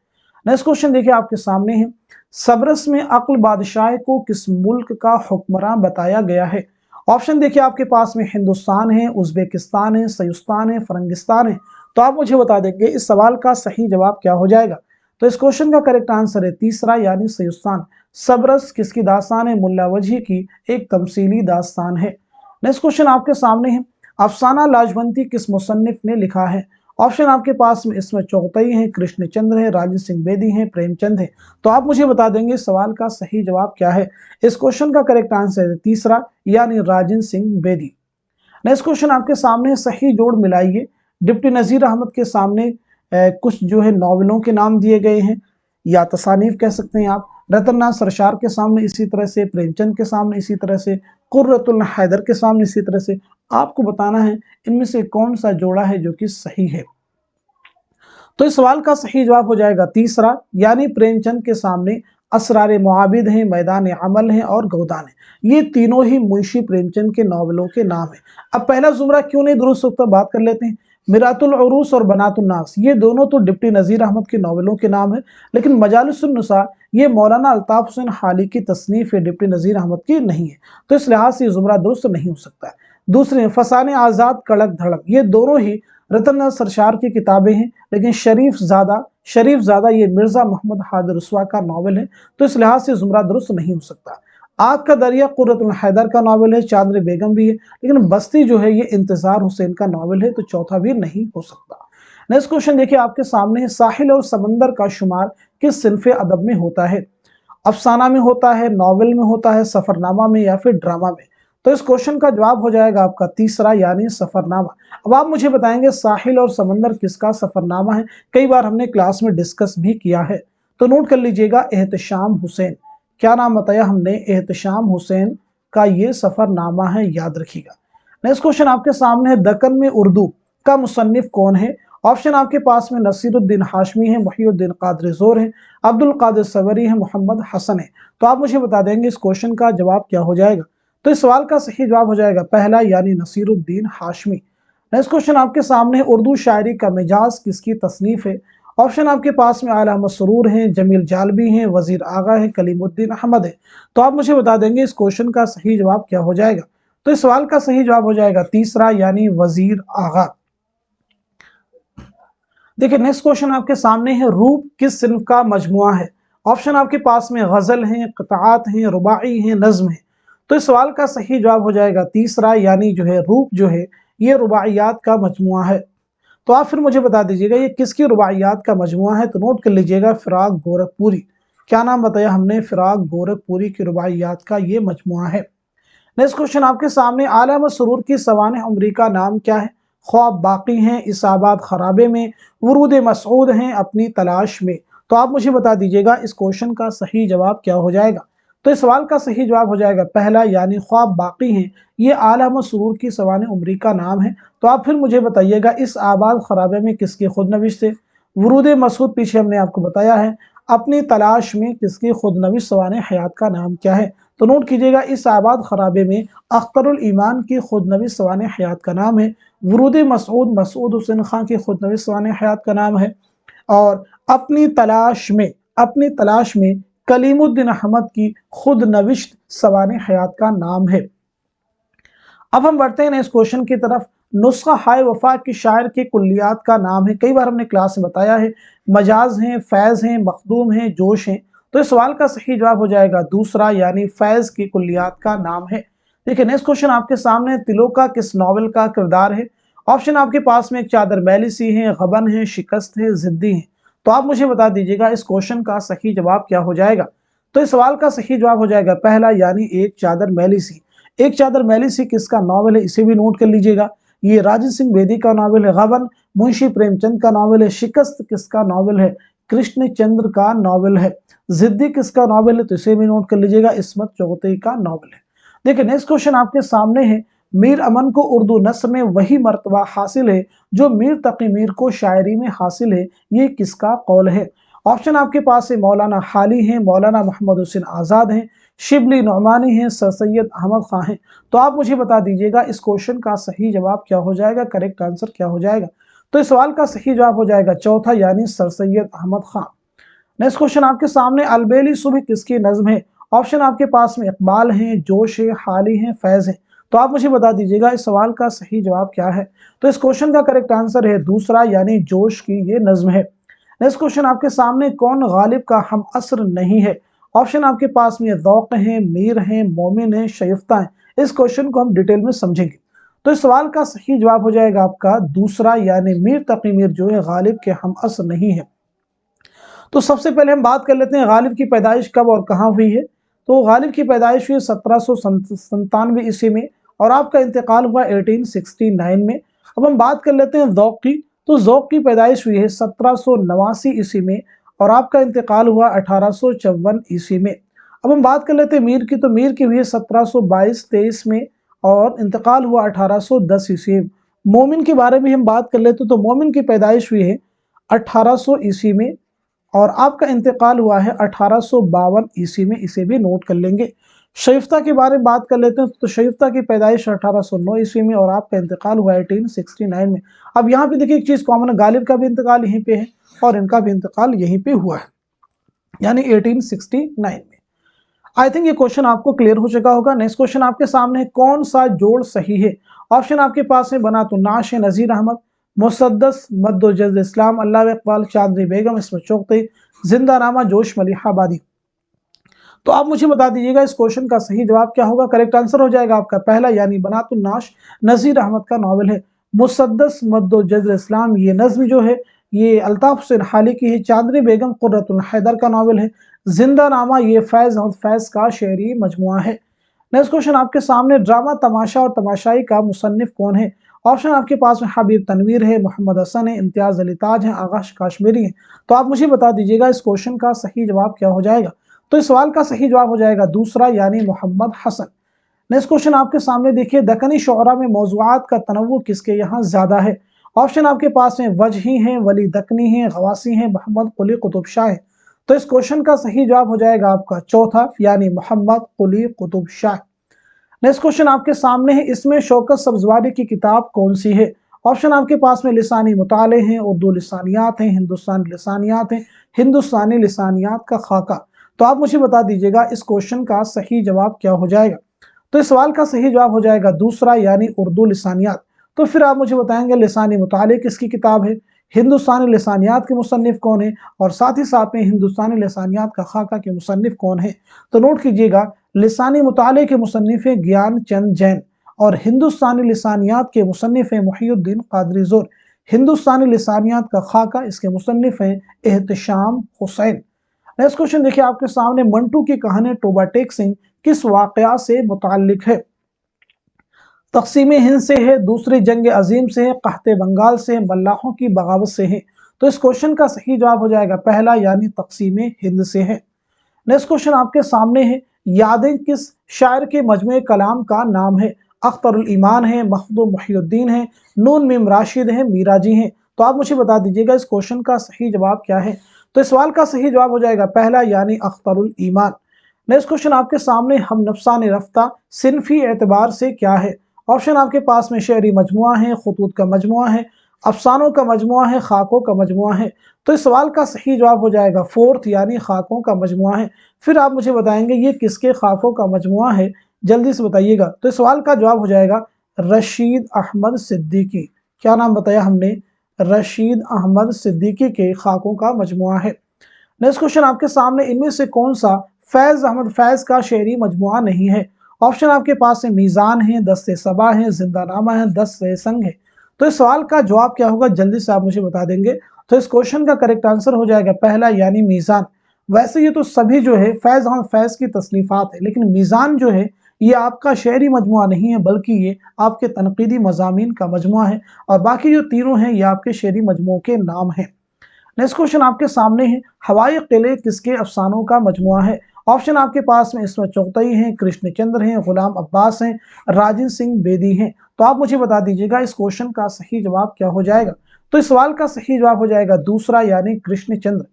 नेक्स्ट क्वेश्चन देखिए आपके सामने है, सबरस में अक्ल बादशाह को किस मुल्क का हुक्मरान बताया गया है। ऑप्शन देखिए आपके पास में हिंदुस्तान है, उज्बेकिस्तान है, सयुस्तान है, फरंगिस्तान है। तो आप मुझे बता देंगे इस सवाल का सही जवाब क्या हो जाएगा। तो इस क्वेश्चन का करेक्ट आंसर है तीसरा यानी सयुस्तान। सबरस किसकी दास्तान है, मुल्ला वजी की एक तमसीली दास्तान है। नेक्स्ट क्वेश्चन आपके सामने है, अफसाना लाजवंती किस मुसन्निफ ने लिखा है। ऑप्शन आपके पास में इसमें चौगतई हैं, कृष्णचंद्र है, राजन सिंह बेदी हैं, प्रेमचंद है। तो आप मुझे बता देंगे इस सवाल का सही जवाब क्या है। इस क्वेश्चन का करेक्ट आंसर है तीसरा यानी राजन सिंह बेदी। नेक्स्ट क्वेश्चन आपके सामने, सही जोड़ मिलाइए। डिप्टी नज़ीर अहमद के सामने कुछ जो है नॉवलों के नाम दिए गए हैं या तसानीफ कह सकते हैं आप। रतननाथ सरशार के सामने इसी तरह से, प्रेमचंद के सामने इसी तरह से, कुर्रतुल हैदर के सामने इसी तरह से। आपको बताना है इनमें से कौन सा जोड़ा है जो कि सही है। तो इस सवाल का सही जवाब हो जाएगा तीसरा यानी प्रेमचंद के सामने असरार मुआबिद हैं, मैदान अमल हैं और गौदान है। ये तीनों ही मुंशी प्रेमचंद के नॉवलों के नाम है। अब पहला जुमरा क्यों नहीं दुरुस्त होता, बात कर लेते हैं। मिरातुल उरूस और बनातुन नास ये दोनों तो डिप्टी नज़ीर अहमद के नॉवलों के नाम है, लेकिन मजालिसुन नुसा ये मौलाना अल्ताफ हुसैन हाली की तसनीफ है, डिप्टी नज़ीर अहमद की नहीं है। तो इस लिहाज से जुमरा दुरुस्त नहीं हो सकता है। दूसरी हैं फसाने आज़ाद कड़क धड़क। ये दोनों ही रतन सरशार की किताबें हैं, लेकिन शरीफ ज़ादा ये मिर्ज़ा मोहम्मद हादिर रसवा का नावल है, तो इस लिहाज से जुमरा दुरुस्त नहीं हो सकता। आग का दरिया कुर्रतुल हैदर का नावल है, चांदनी बेगम भी है, लेकिन बस्ती जो है ये इंतजार हुसैन का नावल है, तो चौथा भी नहीं हो सकता। नेक्स्ट क्वेश्चन देखिए आपके सामने है, साहिल और समंदर का शुमार किस सिनफ अदब में होता है? अफसाना में होता है, नॉवेल में होता है, सफरनामा में, या फिर ड्रामा में? तो इस क्वेश्चन का जवाब हो जाएगा आपका तीसरा यानी सफरनामा। अब आप मुझे बताएंगे साहिल और समंदर किसका सफरनामा है? कई बार हमने क्लास में डिस्कस भी किया है, तो नोट कर लीजिएगा, एहतशाम हुसैन। क्या नाम बताया हमने? एहतशाम हुसैन का ये सफरनामा है, याद रखिएगा। नेक्स्ट क्वेश्चन आपके सामने है, दक्कन में उर्दू का मुसन्निफ कौन है? ऑप्शन आपके पास में नसीरुद्दीन हाशमी है, मुहियुद्दीन कादरी जोर है, अब्दुल कादिर सवरी है, मोहम्मद हसन है। तो आप मुझे बता देंगे इस क्वेश्चन का जवाब क्या हो जाएगा? तो इस सवाल का सही जवाब हो जाएगा पहला यानी नसीरुद्दीन हाशमी। नेक्स्ट क्वेश्चन आपके सामने है, उर्दू शायरी का मिजाज किसकी तसनीफ है? ऑप्शन आपके पास में आला मसरूर हैं, जमील जालबी हैं, वजीर आगा है, कलीमुद्दीन अहमद है। तो आप मुझे बता देंगे इस क्वेश्चन का सही जवाब क्या हो जाएगा? तो इस सवाल का सही जवाब हो जाएगा तीसरा यानी वजीर आगा। देखिए नेक्स्ट क्वेश्चन आपके सामने है, रूप किस सिन्फ का मजमुआ है? ऑप्शन आपके पास में गजल हैं, क़ताअत हैं, रुबाई हैं, नज्म है। तो इस सवाल का सही जवाब हो जाएगा तीसरा यानी जो है रूप जो है ये रुबाइयात का मजमुआ है। तो आप फिर मुझे बता दीजिएगा ये किसकी रुबाइयात का मजमुआ है? तो नोट कर लीजिएगा, फिराक गोरखपुरी। क्या नाम बताया हमने? फिराक गोरखपुरी की रुबाइयात का ये मजमुआ है। नेक्स्ट क्वेश्चन आपके सामने, आला मसरूर की सवाने उमरी का नाम क्या है? ख्वाब बाकी हैं, इसाबात खराबे में, वरूद मसऊद हैं, अपनी तलाश में। तो आप मुझे बता दीजिएगा इस क्वेश्चन का सही जवाब क्या हो जाएगा? तो इस सवाल का सही जवाब हो जाएगा पहला यानी ख्वाब बाकी हैं, ये आला मसरूर की सवाने उमरी का नाम है। तो आप फिर मुझे बताइएगा इस आबाद खराबे में किसकी खुद नविश से? वरूद मसऊद पीछे हमने आपको बताया है। अपनी तलाश में किसकी खुद नविश सवाने हयात का नाम क्या है? तो नोट कीजिएगा, इस आबाद खराबे में अख्तरुल ईमान की खुद नविश सवाने हयात का नाम है, वरूद मसूद हुसैन खान की खुद नविश सवाने हयात का नाम है, और अपनी तलाश में कलीमुद्दीन अहमद की खुद नविश्त सवाने हयात का नाम है। अब हम बढ़ते हैं इस क्वेश्चन की तरफ, नुस्खा हाय वफा की शायर की कुल्लियात का नाम है। कई बार हमने क्लास में बताया है, मजाज हैं, फैज हैं, मखदूम हैं, जोश हैं। तो इस सवाल का सही जवाब हो जाएगा दूसरा यानी फैज की कुल्लियात का नाम है। देखिए नेक्स्ट क्वेश्चन आपके सामने, तिलोका किस नॉवेल का किरदार है? ऑप्शन आपके पास में एक चादर मैली सी है, गबन है, शिकस्त है, जिद्दी है। तो आप मुझे बता दीजिएगा इस क्वेश्चन का सही जवाब क्या हो जाएगा? तो इस सवाल का सही जवाब हो जाएगा पहला यानी एक चादर मैली सी। एक चादर मैली सी किसका नॉवेल है? इसे भी नोट कर लीजिएगा, ये राजन सिंह बेदी का नॉवेल है। गबन मुंशी प्रेमचंद का नॉवेल है। शिकस्त किसका नॉवेल है? कृष्ण चंद्र का नॉवेल है। जिद्दी किसका नॉवेल है? तो इसे भी नोट कर लीजिएगा, इस्मत चौगते का नॉवेल है। देखिए नेक्स्ट क्वेश्चन आपके सामने है, मीर अमन को उर्दू नस्र में वही मर्तबा हासिल है जो मीर तकी मीर को शायरी में हासिल है, ये किसका कौल है? ऑप्शन आपके पास है, मौलाना हाली हैं, मौलाना मोहम्मद हुसैन आज़ाद हैं, शिबली नौमानी हैं, सर सैयद अहमद खां हैं। तो आप मुझे बता दीजिएगा इस क्वेश्चन का सही जवाब क्या हो जाएगा, करेक्ट आंसर क्या हो जाएगा? तो इस सवाल का सही जवाब हो जाएगा चौथा यानी सर सैयद अहमद खां। नेक्स्ट क्वेश्चन आपके सामने, अलबेली सुबह किसकी नज्म है? ऑप्शन आपके पास में इकबाल हैं, जोश है, हाली हैं, फैज है। तो आप मुझे बता दीजिएगा इस सवाल का सही जवाब क्या है? तो इस क्वेश्चन का करेक्ट आंसर है दूसरा यानी जोश की ये नज्म है। नेक्स्ट क्वेश्चन आपके सामने, कौन गालिब का हम असर नहीं है? ऑप्शन आपके पास में ज़ौक़ हैं, मीर हैं, मोमिन हैं, शरीफ्ता हैं। इस क्वेश्चन को हम डिटेल में समझेंगे। तो इस सवाल का सही जवाब हो जाएगा आपका दूसरा यानी मीर तकी मीर जो है गालिब के हम असर नहीं है। तो सबसे पहले हम बात कर लेते हैं गालिब की पैदाइश कब और कहाँ हुई है। तो गालिब की पैदाइश हुई 1797 ईस्वी में और आपका इंतकाल हुआ 1869 में। अब हम बात कर लेते हैं ज़ौक़ की। तो ज़ौक़ की पैदाइश हुई है 1789 ईस्वी में और आपका इंतकाल हुआ 1854 ईस्वी में। अब हम बात कर लेते हैं मीर की। तो मीर की हुई है 1722-23 में और इंतकाल हुआ 1810 ईस्वी में। मोमिन के बारे में हम बात कर लेते तो मोमिन की पैदाइश हुई है 1800 ईस्वी में और आपका इंतकाल हुआ है 1852 ईस्वी में, इसे भी नोट कर लेंगे। शरीफ्ता के बारे में बात कर लेते हैं तो शरीफ्ता की पैदाइश 1809 ईस्वी में और आपका इंतकाल हुआ 1869 में। अब यहाँ पे देखिए एक चीज़ कॉमन है, गालिब का भी इंतकाल यहीं पे है और इनका भी इंतकाल यहीं पे हुआ है यानी 1869 में। आई थिंक ये क्वेश्चन आपको क्लियर हो चुका होगा। नेक्स्ट क्वेश्चन आपके सामने है, कौन सा जोड़ सही है? ऑप्शन आपके पास है बनातुन नाश है नजीर अहमद, मुसद्दस मद्दुल इस्लाम अल्लाह इकबाल चांदनी बेगम इसमें चौकते जिंदा नामा जोश मलिहाबादी। तो आप मुझे बता दीजिएगा इस क्वेश्चन का सही जवाब क्या होगा। करेक्ट आंसर हो जाएगा आपका पहला यानी बनातुन नाश नजीर अहमद का नावल है। मुसद्दस मद्दुल इस्लाम ये नज्म जो है ये अल्ताफ हुसैन हाली की है। चांदनी बेगम कुर्रतुल हैदर का नावल है। जिंदा नामा ये फैज अहमद फैज का शेरी मजमुआ है। नेक्स्ट क्वेश्चन आपके सामने, ड्रामा तमाशा और तमाशाई का मुसन्निफ कौन है? ऑप्शन आपके पास में हबीब तनवीर है, मोहम्मद हसन है, इम्तियाज अली ताज है, आगाश काश्मीरी है। तो आप मुझे बता दीजिएगा इस क्वेश्चन का सही जवाब क्या हो जाएगा। तो इस सवाल का सही जवाब हो जाएगा दूसरा यानी मोहम्मद हसन। नेक्स्ट क्वेश्चन आपके सामने देखिए, दक्कनी शुअरा में मौज़ूआत का तनव्वु किसके यहाँ ज्यादा है? ऑप्शन आपके पास में वजही हैं, वली दक्कनी हैं, गवासी हैं, मोहम्मद कुली कुतुब शाह है। तो इस क्वेश्चन का सही जवाब हो जाएगा आपका चौथा यानी मोहम्मद कुली कुतुब शाह। नेक्स्ट क्वेश्चन आपके सामने है, इसमें शौकत सब्जवारी की किताब कौन सी है? ऑप्शन आपके पास में लिसानी मुताले हैं, उर्दू लिसानियात हैं, हिंदुस्तानी लिसानियात हैं, हिंदुस्तानी लिसानियात का खाका। तो आप मुझे बता दीजिएगा इस क्वेश्चन का सही जवाब क्या हो जाएगा। तो इस सवाल का सही जवाब हो जाएगा दूसरा यानी उर्दू लिसानियात। तो फिर आप मुझे बताएंगे लिसानी मुताले किसकी किताब है, हिंदुस्तानी लिसानियात के मुसन्निफ कौन है, और साथ ही साथ में हिंदुस्तानी लिसानियात का खाका के मुसन्निफ कौन है। तो नोट कीजिएगा, लिसानी मुताले के मुसन्निफ है ज्ञान चंद जैन, और हिंदुस्तानी लिसानियात के मुसन्निफ है मुहियुद्दीन कादरी ज़ोर। हिंदुस्तानी लिसानियात का खाका इसके मुसन्निफ हैं एहतशाम हुसैन। नेक्स्ट क्वेश्चन देखिए आपके सामने, मंटू की कहानी टोबा टेक सिंह किस वाकया से मुताल्लिक है? तकसीम हिंद से है, दूसरी जंग अजीम से है, कहते बंगाल से है, मल्लाहों की बगावत से है। तो इस क्वेश्चन का सही जवाब हो जाएगा पहला यानी तकसीम हिंद से है। नेक्स्ट क्वेश्चन आपके सामने है, यादें किस शायर के मजमूए कलाम का नाम है? अख्तरुल ईमान है, मखदूम मुहियुद्दीन है, नून मीम राशिद है, मीराजी है। तो आप मुझे बता दीजिएगा इस क्वेश्चन का सही जवाब क्या है। तो इस सवाल का सही जवाब हो जाएगा पहला यानी अख्तरुल ईमान। नेक्स्ट क्वेश्चन आपके सामने, हम नफसाने रफ्ता सिनफी एतबार से क्या है? ऑप्शन आपके पास में शेरी मजमुआ है, खुतूत का मजमुआ है, अफसानों का मजमुआ है, खाकों का मजमुआ है। तो इस सवाल का सही जवाब हो जाएगा फोर्थ यानी खाकों का मजमुआ है। फिर आप मुझे बताएंगे ये किसके खाकों का मजमुआ है, जल्दी से बताइएगा। तो इस सवाल का जवाब हो जाएगा रशीद अहमद सिद्दीकी। क्या नाम बताया हमने? रशीद अहमद सिद्दीकी के खाकों का मजमुआ है। नेक्स्ट क्वेश्चन आपके सामने, इनमें से कौन सा फैज अहमद फैज का शेरी मजमुआ नहीं है? ऑप्शन आपके पास है मीज़ान है, दस्ते सबा है, जिंदानामा है, 10 संग है। तो इस सवाल का जवाब क्या होगा जल्दी से आप मुझे बता देंगे। तो इस क्वेश्चन का करेक्ट आंसर हो जाएगा पहला यानी मीज़ान। वैसे ये तो सभी जो है फैज अहमद फैज की तसनीफात है, लेकिन मीज़ान जो है ये आपका शेरी मजमुआ नहीं है, बल्कि ये आपके तनकीदी मज़ामीन का मजमुआ है, और बाकी जो तीनों हैं ये आपके शेरी मजमुओं के नाम हैं। नेक्स्ट क्वेश्चन आपके सामने है, हवाई किले किसके अफसानों का मजमुआ है? ऑप्शन आपके पास में इसमें चौगतई हैं, कृष्णचंद्र हैं, गुलाम अब्बास हैं, राजन सिंह बेदी हैं। तो आप मुझे बता दीजिएगा इस क्वेश्चन का सही जवाब क्या हो जाएगा। तो इस सवाल का सही जवाब हो जाएगा दूसरा यानी कृष्णचंद्र।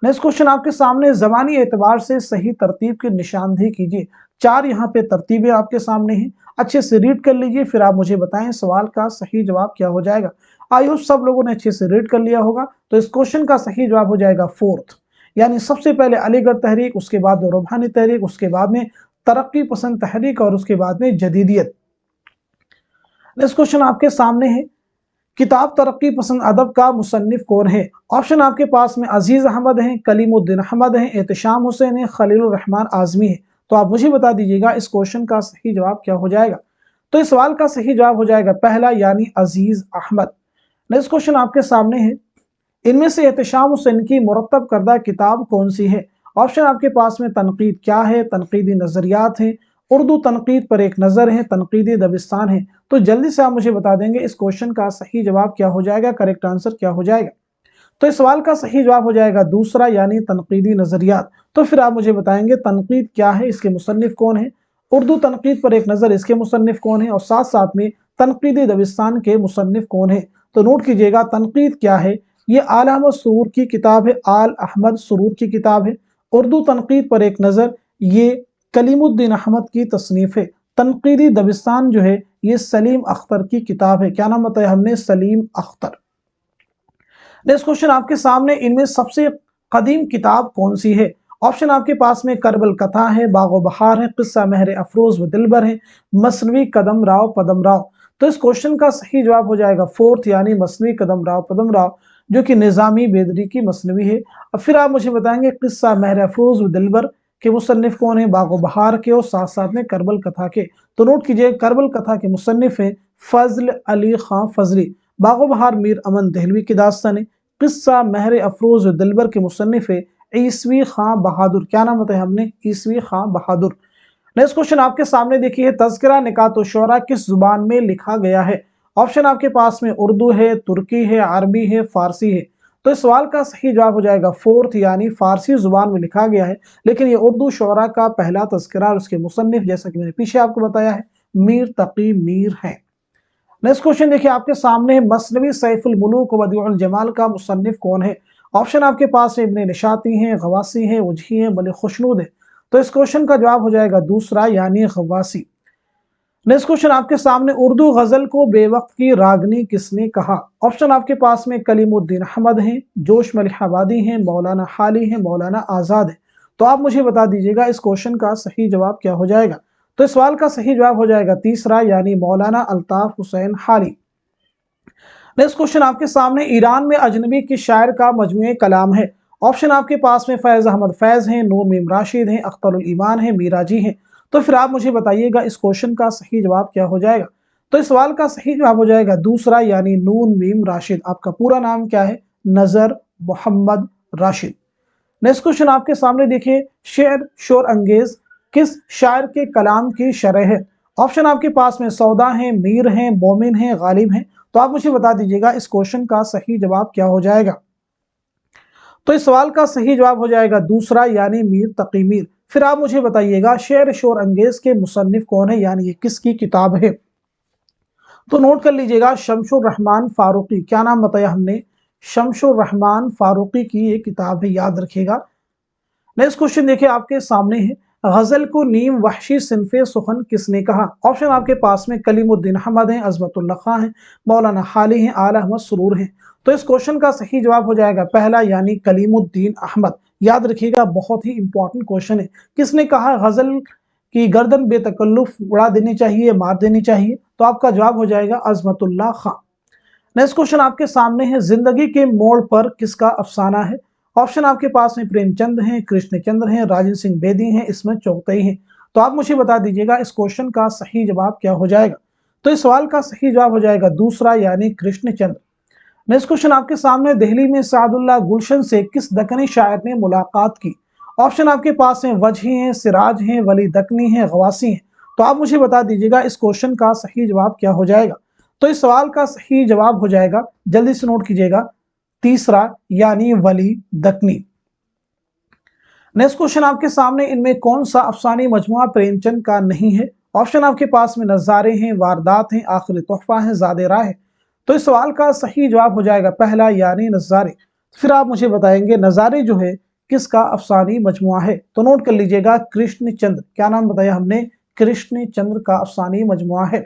नेक्स्ट क्वेश्चन आपके सामने, ज़बानी एतबार से सही तरतीब की निशानदेही कीजिए। 4 यहाँ पे तरतीबें आपके सामने हैं, अच्छे से रीड कर लीजिए, फिर आप मुझे बताएं सवाल का सही जवाब क्या हो जाएगा। आई होप सब लोगों ने अच्छे से रीड कर लिया होगा। तो इस क्वेश्चन का सही जवाब हो जाएगा फोर्थ यानी सबसे पहले अलीगढ़ तहरीक, उसके बाद में रूहानी तहरीक, उसके बाद में तरक्की पसंद तहरीक, और उसके बाद में जदीदियत। नेक्स्ट क्वेश्चन आपके सामने है, किताब तरक्की पसंद अदब का मुसन्निफ कौन है? ऑप्शन आपके पास में अजीज अहमद हैं, कलीमुद्दीन अहमद हैं, एहतशाम हुसैन है, खलीलुर रहमान आजमी है। तो आप मुझे बता दीजिएगा इस क्वेश्चन का सही जवाब क्या हो जाएगा। तो इस सवाल का सही जवाब हो जाएगा पहला यानी अजीज अहमद। नेक्स्ट क्वेश्चन आपके सामने है, इनमें से एहतशाम हुसैन की मुरत्तब करदा किताब कौन सी है? ऑप्शन आपके पास में तनकीद क्या है, तनकीदी नजरियात हैं, उर्दू तनकीद पर एक नज़र है, तनकीदी दबिस्तान है। तो जल्दी से आप मुझे बता देंगे इस क्वेश्चन का सही जवाब क्या हो जाएगा, करेक्ट आंसर क्या हो जाएगा। तो इस सवाल का सही जवाब हो जाएगा दूसरा यानी तनकीदी नजरियात। तो फिर आप मुझे बताएंगे तनकीद क्या है, इसके मुसन्निफ कौन है, उर्दू तनकीद पर एक नज़र इसके मुसन्निफ कौन है, और साथ साथ में तनकीदी दबिस्तान के मुसन्निफ कौन है। तो नोट कीजिएगा तनकीद क्या है, ये आल अहमद सुरूर की किताब है, आल अहमद सुरूर की किताब है। उर्दू तनकीद पर एक नज़र ये कलीमुद्दीन अहमद की तसनीफ है। तनकीदी दबिस्तान जो है ये सलीम अख्तर की किताब है। क्या नाम बताया हमने? सलीम अख्तर। नेक्स्ट क्वेश्चन आपके सामने, इनमें सबसे कदीम किताब कौन सी है? ऑप्शन आपके पास में करबल कथा है, बागो बहार है, किस्सा महर अफरोज व दिलबर है, मसनवी कदम राव पदम राव। तो इस क्वेश्चन का सही जवाब हो जाएगा फोर्थ यानी मसनवी कदम राव पदम राव, जो कि निजामी बेदरी की मसनवी है। और फिर आप मुझे बताएंगे किस्सा महर अफरोज व दिलबर के मुसन्निफ कौन है, बागो बहार के और साथ साथ में करबल कथा के। तो नोट कीजिए करबल कथा के मुसन्निफ है फजल अली खां फजली, बागो बहार मीर अमन दहलवी की दास्तान है, किस्सा महर अफरोज व दिलबर के मुसन्निफ है ईसवी खां बहादुर। क्या नाम बताया हमने, ईसवी खां बहादुर। नेक्स्ट क्वेश्चन आपके सामने देखिए, तज़किरा निकात शुरा किस जुबान में लिखा गया है। ऑप्शन आपके पास में उर्दू है, तुर्की है, अरबी है, फारसी है। तो इस सवाल का सही जवाब हो जाएगा फोर्थ यानी फारसी जुबान में लिखा गया है, लेकिन ये उर्दू शुरा का पहला तज़किरा और उसके मुसन्निफ जैसा कि मैंने पीछे आपको बताया है मीर तकी मीर है। नेक्स्ट क्वेश्चन देखिए आपके सामने, मसनवी सैफुल मुलूक व बदीउल जमाल का मुसन्निफ कौन है। ऑप्शन आपके पास में इब्ने निशाती हैं, गवासी हैं, वजही हैं, मलिक खुशनूद है। तो इस क्वेश्चन का जवाब हो जाएगा दूसरा यानी गवासी। नेक्स्ट क्वेश्चन आपके सामने, उर्दू गजल को बेवक्त की रागनी किसने कहा। ऑप्शन आपके पास में कलीमुद्दीन अहमद हैं, जोश मलिहाबादी हैं, मौलाना हाली हैं, मौलाना आजाद है। तो आप मुझे बता दीजिएगा इस क्वेश्चन का सही जवाब क्या हो जाएगा। तो इस सवाल का सही जवाब हो जाएगा तीसरा यानी मौलाना अल्ताफ हुसैन हाली। नेक्स्ट क्वेश्चन आपके सामने, ईरान में अजनबी की शायर का मजमूए कलाम है। ऑप्शन आपके पास में फैज अहमद फैज हैं, नूर मीम राशिद हैं, अख्तरुल ईमान हैं, मीराजी हैं। तो फिर आप मुझे बताइएगा इस क्वेश्चन का सही जवाब क्या हो जाएगा। तो इस सवाल का सही जवाब हो जाएगा दूसरा यानी नून मीम राशिद। आपका पूरा नाम क्या है, नजर मोहम्मद राशिद। नेक्स्ट क्वेश्चन आपके सामने देखिए, शेर शोर अंगेज किस शायर के कलाम की शरह है। ऑप्शन आपके पास में सौदा है, मीर हैं, मोमिन हैं, गालिब हैं। तो आप मुझे बता दीजिएगा इस क्वेश्चन का सही जवाब क्या हो जाएगा। तो इस सवाल का सही जवाब हो जाएगा दूसरा यानी मीर तकी मीर। फिर आप मुझे बताइएगा शेर शोर अंगेज के मुसन्निफ कौन है, यानी ये किसकी किताब है। तो नोट कर लीजिएगा शमशुर रहमान फारूकी। क्या नाम बताया हमने, शमशुर रहमान फारूकी की ये किताब है, याद रखिएगा। नेक्स्ट क्वेश्चन देखिए आपके सामने है, गजल को नीम वहशी सिनफे सुखन किसने कहा। ऑप्शन आपके पास में कलीमुद्दीन अहमद हैं, अजमतुल्लाह खां हैं, मौलाना हाली हैं, आला अहमद सुरूर हैं। तो इस क्वेश्चन का सही जवाब हो जाएगा पहला यानी कलीमुद्दीन अहमद। याद रखिएगा बहुत ही इंपॉर्टेंट क्वेश्चन है। किसने कहा गजल की गर्दन बेतकल्लुफ उड़ा देनी चाहिए, मार देनी चाहिए। तो आपका जवाब हो जाएगा अजमतुल्लाह खां। नेक्स्ट क्वेश्चन आपके सामने है, जिंदगी के मोड़ पर किसका अफसाना है। ऑप्शन आपके पास में प्रेमचंद हैं, कृष्णचंद्र हैं, राजेंद्र सिंह बेदी हैं, इसमें चौथई हैं। तो आप मुझे बता दीजिएगा इस क्वेश्चन का सही जवाब क्या हो जाएगा। तो इस सवाल का सही जवाब हो जाएगा दूसरा यानी कृष्णचंद्र। नेक्स्ट क्वेश्चन आपके सामने, दिल्ली में सादुल्लाह गुलशन से किस दक्कनी शायर ने मुलाकात की। ऑप्शन आपके पास में वजही हैं, सिराज हैं, वली दक्कनी हैं, गवासी हैं। तो आप मुझे बता दीजिएगा इस क्वेश्चन का सही जवाब क्या हो जाएगा। तो इस सवाल का सही जवाब हो जाएगा, जल्दी से नोट कीजिएगा, तीसरा यानी वली दक्कनी। नेक्स्ट क्वेश्चन आपके सामने, इनमें कौन सा अफसानी मजमुआ प्रेमचंद का नहीं है। ऑप्शन आपके पास में नज़ारे हैं, वारदात हैं, आखिरी तोहफा है, ज़ादे राह है। तो इस सवाल का सही जवाब हो जाएगा पहला यानी नज़ारे। फिर आप मुझे बताएंगे नज़ारे जो है किसका अफसानी मजमुआ है। तो नोट कर लीजिएगा कृष्णचंद्र। क्या नाम बताया हमने, कृष्णचंद्र का अफसानी मजमुआ है।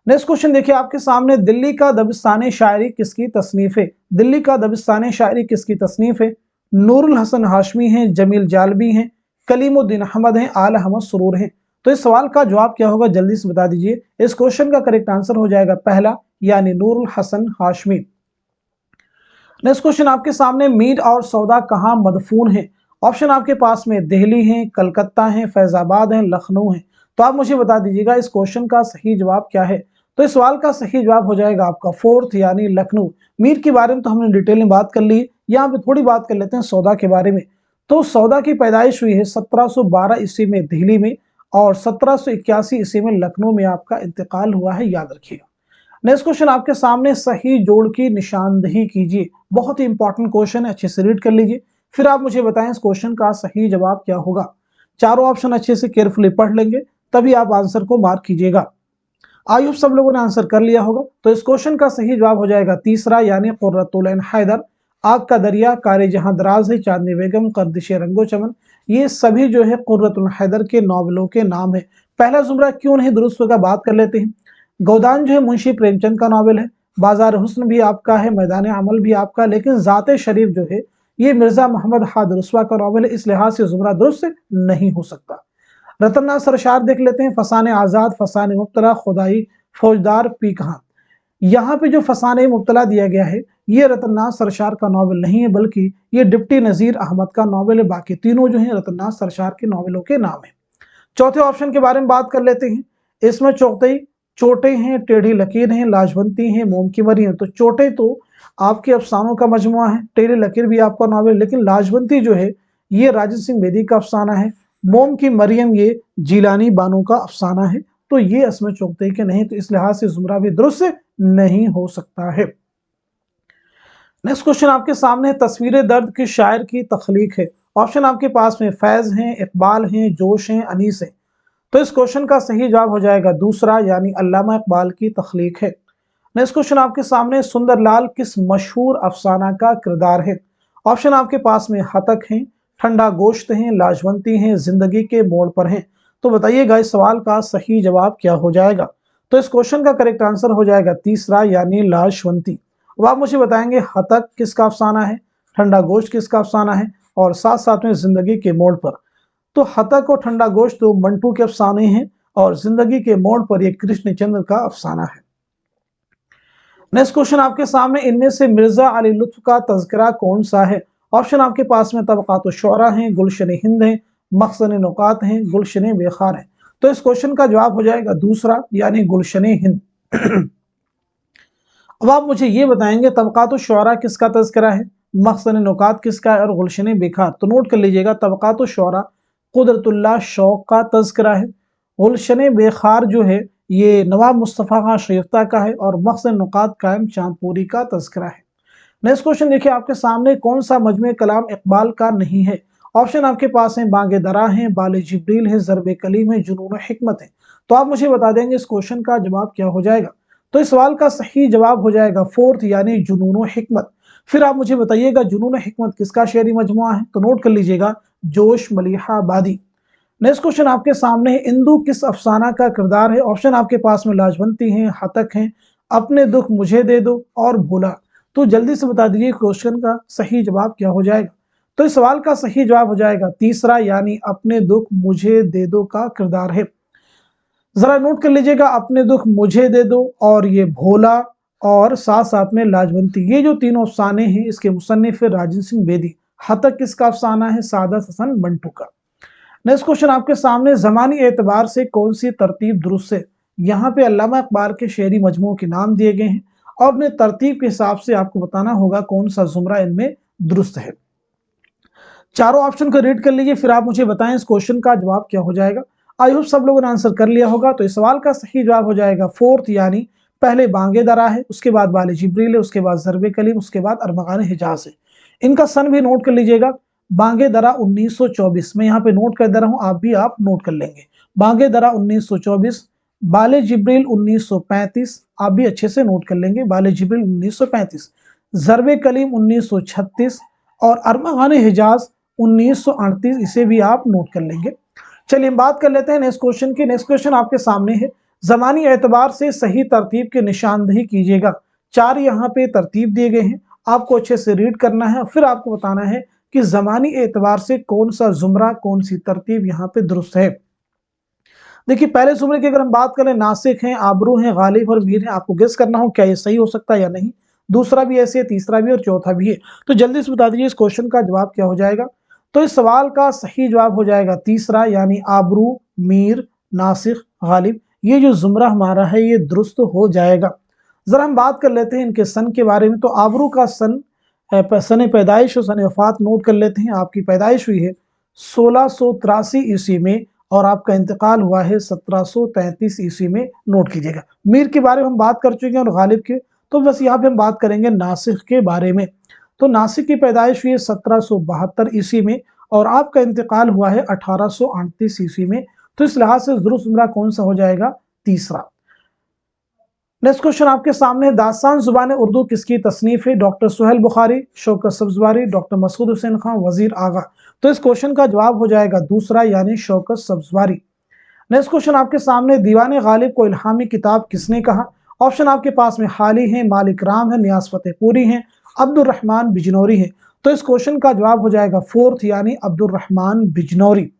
नेक्स्ट क्वेश्चन देखिए आपके सामने, दिल्ली का दबिस्तानी शायरी किसकी तसनीफ है। दिल्ली का दबिस्तानी शायरी किसकी तसनीफ है। नूरुल हसन हाशमी हैं, जमील जालबी हैं, कलीमुद्दीन अहमद हैं, आला अहमद सुरूर हैं। तो इस सवाल का जवाब क्या होगा, जल्दी से बता दीजिए। इस क्वेश्चन का करेक्ट आंसर हो जाएगा पहला यानी नूरुल हसन हाशमी। नेक्स्ट क्वेश्चन आपके सामने, मीर और सौदा कहाँ मदफून है। ऑप्शन आपके पास में दिल्ली हैं, कलकत्ता हैं, फैजाबाद हैं, लखनऊ हैं। तो आप मुझे बता दीजिएगा इस क्वेश्चन का सही जवाब क्या है। तो इस सवाल का सही जवाब हो जाएगा आपका फोर्थ यानी लखनऊ। मीर के बारे में तो हमने डिटेल में बात कर ली, यहाँ पे थोड़ी बात कर लेते हैं सौदा के बारे में। तो सौदा की पैदाइश हुई है 1712 ईस्वी में दिल्ली में, और 1781 ईस्वी में लखनऊ में आपका इंतकाल हुआ है, याद रखिएगा। नेक्स्ट क्वेश्चन आपके सामने, सही जोड़ की निशानदेही कीजिए। बहुत ही इंपॉर्टेंट क्वेश्चन है, अच्छे से रीड कर लीजिए। फिर आप मुझे बताएं इस क्वेश्चन का सही जवाब क्या होगा। चारों ऑप्शन अच्छे से केयरफुली पढ़ लेंगे तभी आप आंसर को मार्क कीजिएगा। आई होप सब लोगों ने आंसर कर लिया होगा। तो इस क्वेश्चन का सही जवाब हो जाएगा तीसरा यानी कुर्रतुल ऐन हैदर, आग का दरिया, कारे जहां दराज है, चांदनी बेगम, गर्दिशे रंगो चमन, ये सभी जो है कुर्रतुल हैदर के नॉवलों के नाम है। पहला जुमरा क्यों नहीं दुरुस्त होगा, बात कर लेते हैं। गोदान जो है मुंशी प्रेमचंद का नावल है, बाजार हुस्न भी आपका है, मैदान अमल भी आपका, लेकिन जाते शरीफ जो है ये मिर्जा मोहम्मद हाद रुस्वा का नावल है, इस लिहाज से जुमरा दुरुस्त नहीं हो सकता। रतननाथ सरशार देख लेते हैं, फसाने आजाद, फसाने मुब्तला, खुदाई फौजदार पी कहां। यहाँ पे जो फसाने मुब्तला दिया गया है ये रतननाथ सरशार का नावल नहीं है, बल्कि ये डिप्टी नजीर अहमद का नावल है। बाकी तीनों जो हैं रतननाथ सरशार के नावलों के नाम है। चौथे ऑप्शन के बारे में बात कर लेते हैं। इसमें चौथई चोटे हैं, टेढ़ी लकीर हैं, लाजवंती हैं, मोम की मरी है। तो चोटे तो आपके अफसानों का मजमुआ है, टेढ़ी लकीर भी आपका नावल, लेकिन लाजवंती जो है ये राजन सिंह बेदी का अफसाना है, मोम की मरियम ये जीलानी बानो का अफसाना है। तो ये इसमें चौथई के नहीं, तो इस लिहाज से जुमरा भी दुरुस्त नहीं हो सकता है। नेक्स्ट क्वेश्चन आपके सामने है, तस्वीर दर्द के शायर की तख्लीक है। ऑप्शन आपके पास में फैज हैं, इकबाल हैं, जोश हैं, अनीस हैं। तो इस क्वेश्चन का सही जवाब हो जाएगा दूसरा, यानी अल्लामा इकबाल की तख्लीक है। नेक्स्ट क्वेश्चन आपके सामने, सुंदरलाल किस मशहूर अफसाना का किरदार है। ऑप्शन आपके पास में हतक हैं, ठंडा गोश्त हैं, लाजवंती हैं, जिंदगी के मोड़ पर हैं। तो बताइएगा इस सवाल का सही जवाब क्या हो जाएगा। तो इस क्वेश्चन का करेक्ट आंसर हो जाएगा तीसरा, यानी लाजवंती। अब आप मुझे बताएंगे हतक किसका अफसाना है, ठंडा गोश्त किसका अफसाना है, और साथ साथ में जिंदगी के मोड़ पर। तो हतक और ठंडा गोश्त तो मंटू के अफसाने हैं, और जिंदगी के मोड़ पर यह कृष्णचंद्र का अफसाना है। नेक्स्ट क्वेश्चन आपके सामने, इनमें से मिर्जा अली लुत्फ का तज़किरा कौन सा है। ऑप्शन आपके पास में तबक़ात शुअरा हैं, गुलशन हिंद हैं, मखज़न नुकात हैं, गुलशन बेखार हैं। तो इस क्वेश्चन का जवाब हो जाएगा दूसरा, यानी गुलशन हिंद। अब आप मुझे ये बताएंगे तबक़ात शुअरा किसका तज़किरा है, मखज़न नुकात किसका है, और गुलशन बेखार। तो नोट कर लीजिएगा, तबक़ात शुअरा कुदरतुल्लाह शौक़ का तज़किरा है, गुलशन बेखार जो है ये नवाब मुस्तफ़ा खां शरीफ्ता का है, और मखज़न नुकात कायम चांदपुरी का तज़किरा है। नेक्स्ट क्वेश्चन देखिए आपके सामने, कौन सा मजमे कलाम इकबाल का नहीं है। ऑप्शन आपके पास है बांगे दरा है, बाले जिब्रील है, ज़रबे कलीम है, जुनून हिकमत है। तो आप मुझे बता देंगे इस क्वेश्चन का जवाब क्या हो जाएगा। तो इस सवाल का सही जवाब हो जाएगा फोर्थ, यानी जुनून हिकमत। फिर आप मुझे बताइएगा जुनून हिकमत किसका शेरी मजमुआ है। तो नोट कर लीजिएगा, जोश मलिहा आबादी। नेक्स्ट क्वेश्चन आपके सामने है, इंदु किस अफसाना का किरदार है। ऑप्शन आपके पास में लाजवंती हैं, हतक हैं, अपने दुख मुझे दे दो, और भोला। तो जल्दी से बता दीजिए क्वेश्चन का सही जवाब क्या हो जाएगा। तो इस सवाल का सही जवाब हो जाएगा तीसरा, यानी अपने दुख मुझे दे दो का किरदार है। जरा नोट कर लीजिएगा, अपने दुख मुझे दे दो, और ये भोला, और साथ साथ में लाजवंती, ये जो तीनों अफसाने हैं इसके मुसन्निफ राजन सिंह बेदी। हतक किसका अफसाना है, सादत हसन मंटू का। नेक्स्ट क्वेश्चन आपके सामने, ज़मानी एतबार से कौन सी तरतीब दुरुस्त है। यहाँ पे अल्लामा इकबाल के शेरी मजमू के नाम दिए गए हैं, और अपने तरतीब के हिसाब से आपको बताना होगा कौन सा जुमरा इनमें दुरुस्त है। चारों ऑप्शन को रीड कर लीजिए, फिर आप मुझे बताएं इस क्वेश्चन का जवाब क्या हो जाएगा। आई होप सब लोगों ने आंसर कर लिया होगा। तो इस सवाल का सही जवाब हो जाएगा फोर्थ, यानी पहले बांगे दरा है, उसके बाद बाले जिब्रील है, उसके बाद ज़रबे कलीम, उसके बाद अरमगान हिजाज है। इनका सन भी नोट कर लीजिएगा, बांगे दरा 1924, मैं यहाँ पे नोट कर दे रहा हूँ, आप नोट कर लेंगे। बांगे दरा 1924, बाले जिब्रील 1935, आप भी अच्छे से नोट कर लेंगे, बाले जिब्रील 1935, ज़रबे कलीम 1936, और अरमगान हिजाज 1938, इसे भी आप नोट कर लेंगे। चलिए हम बात कर लेते हैं नेक्स्ट क्वेश्चन की। नेक्स्ट क्वेश्चन आपके सामने है, ज़मानी एतबार से सही तरतीब की निशानदही कीजिएगा। चार यहाँ पे तरतीब दिए गए हैं, आपको अच्छे से रीड करना है, फिर आपको बताना है कि ज़मानी एतबार से कौन सा जुमरा, कौन सी तरतीब यहाँ पे दुरुस्त है। देखिए पहले जुमरे की अगर हम बात करें, नासिक हैं, आबरू हैं, गालिब और मीर हैं। आपको गेस करना हो क्या ये सही हो सकता है या नहीं। दूसरा भी ऐसे है, तीसरा भी और चौथा भी है। तो जल्दी से बता दीजिए इस क्वेश्चन का जवाब क्या हो जाएगा। तो इस सवाल का सही जवाब हो जाएगा तीसरा, यानी आबरू, मीर, नासिक, गालिब। ये जो जुमरा हमारा है ये दुरुस्त हो जाएगा। जरा हम बात कर लेते हैं इनके सन के बारे में। तो आबरू का सन पैदाइश और सन वफात नोट कर लेते हैं। आपकी पैदाइश हुई है 1683 ईस्वी में, और आपका इंतकाल हुआ है 1733 ईस्वी में, नोट कीजिएगा। मीर के बारे में हम बात कर चुके हैं, और गालिब के, तो बस यहाँ पे हम बात करेंगे नासिक के बारे में। तो नासिक की पैदाइश हुई है 1772 ईस्वी में, और आपका इंतकाल हुआ है 1838 ईस्वी में। तो इस लिहाज से दुरुस्त जुमरा कौन सा हो जाएगा, तीसरा। नेक्स्ट क्वेश्चन आपके सामने, दास्तान जुबान उर्दू किसकी तसनीफ है। डॉक्टर सुहेल बुखारी, शौकत सब्जवारी, डॉक्टर मसूद हुसैन खान, वजीर आगा। तो इस क्वेश्चन का जवाब हो जाएगा दूसरा, यानी शौकत सब्जवारी। नेक्स्ट क्वेश्चन आपके सामने, दीवान गालिब को इल्हामी किताब किसने कहा। ऑप्शन आपके पास में हाली है, मालिक राम है, नियाज फतेहपुरी है, अब्दुल रहमान बिजनौरी है। तो इस क्वेश्चन का जवाब हो जाएगा फोर्थ यानी अब्दुर्रहमान बिजनौरी।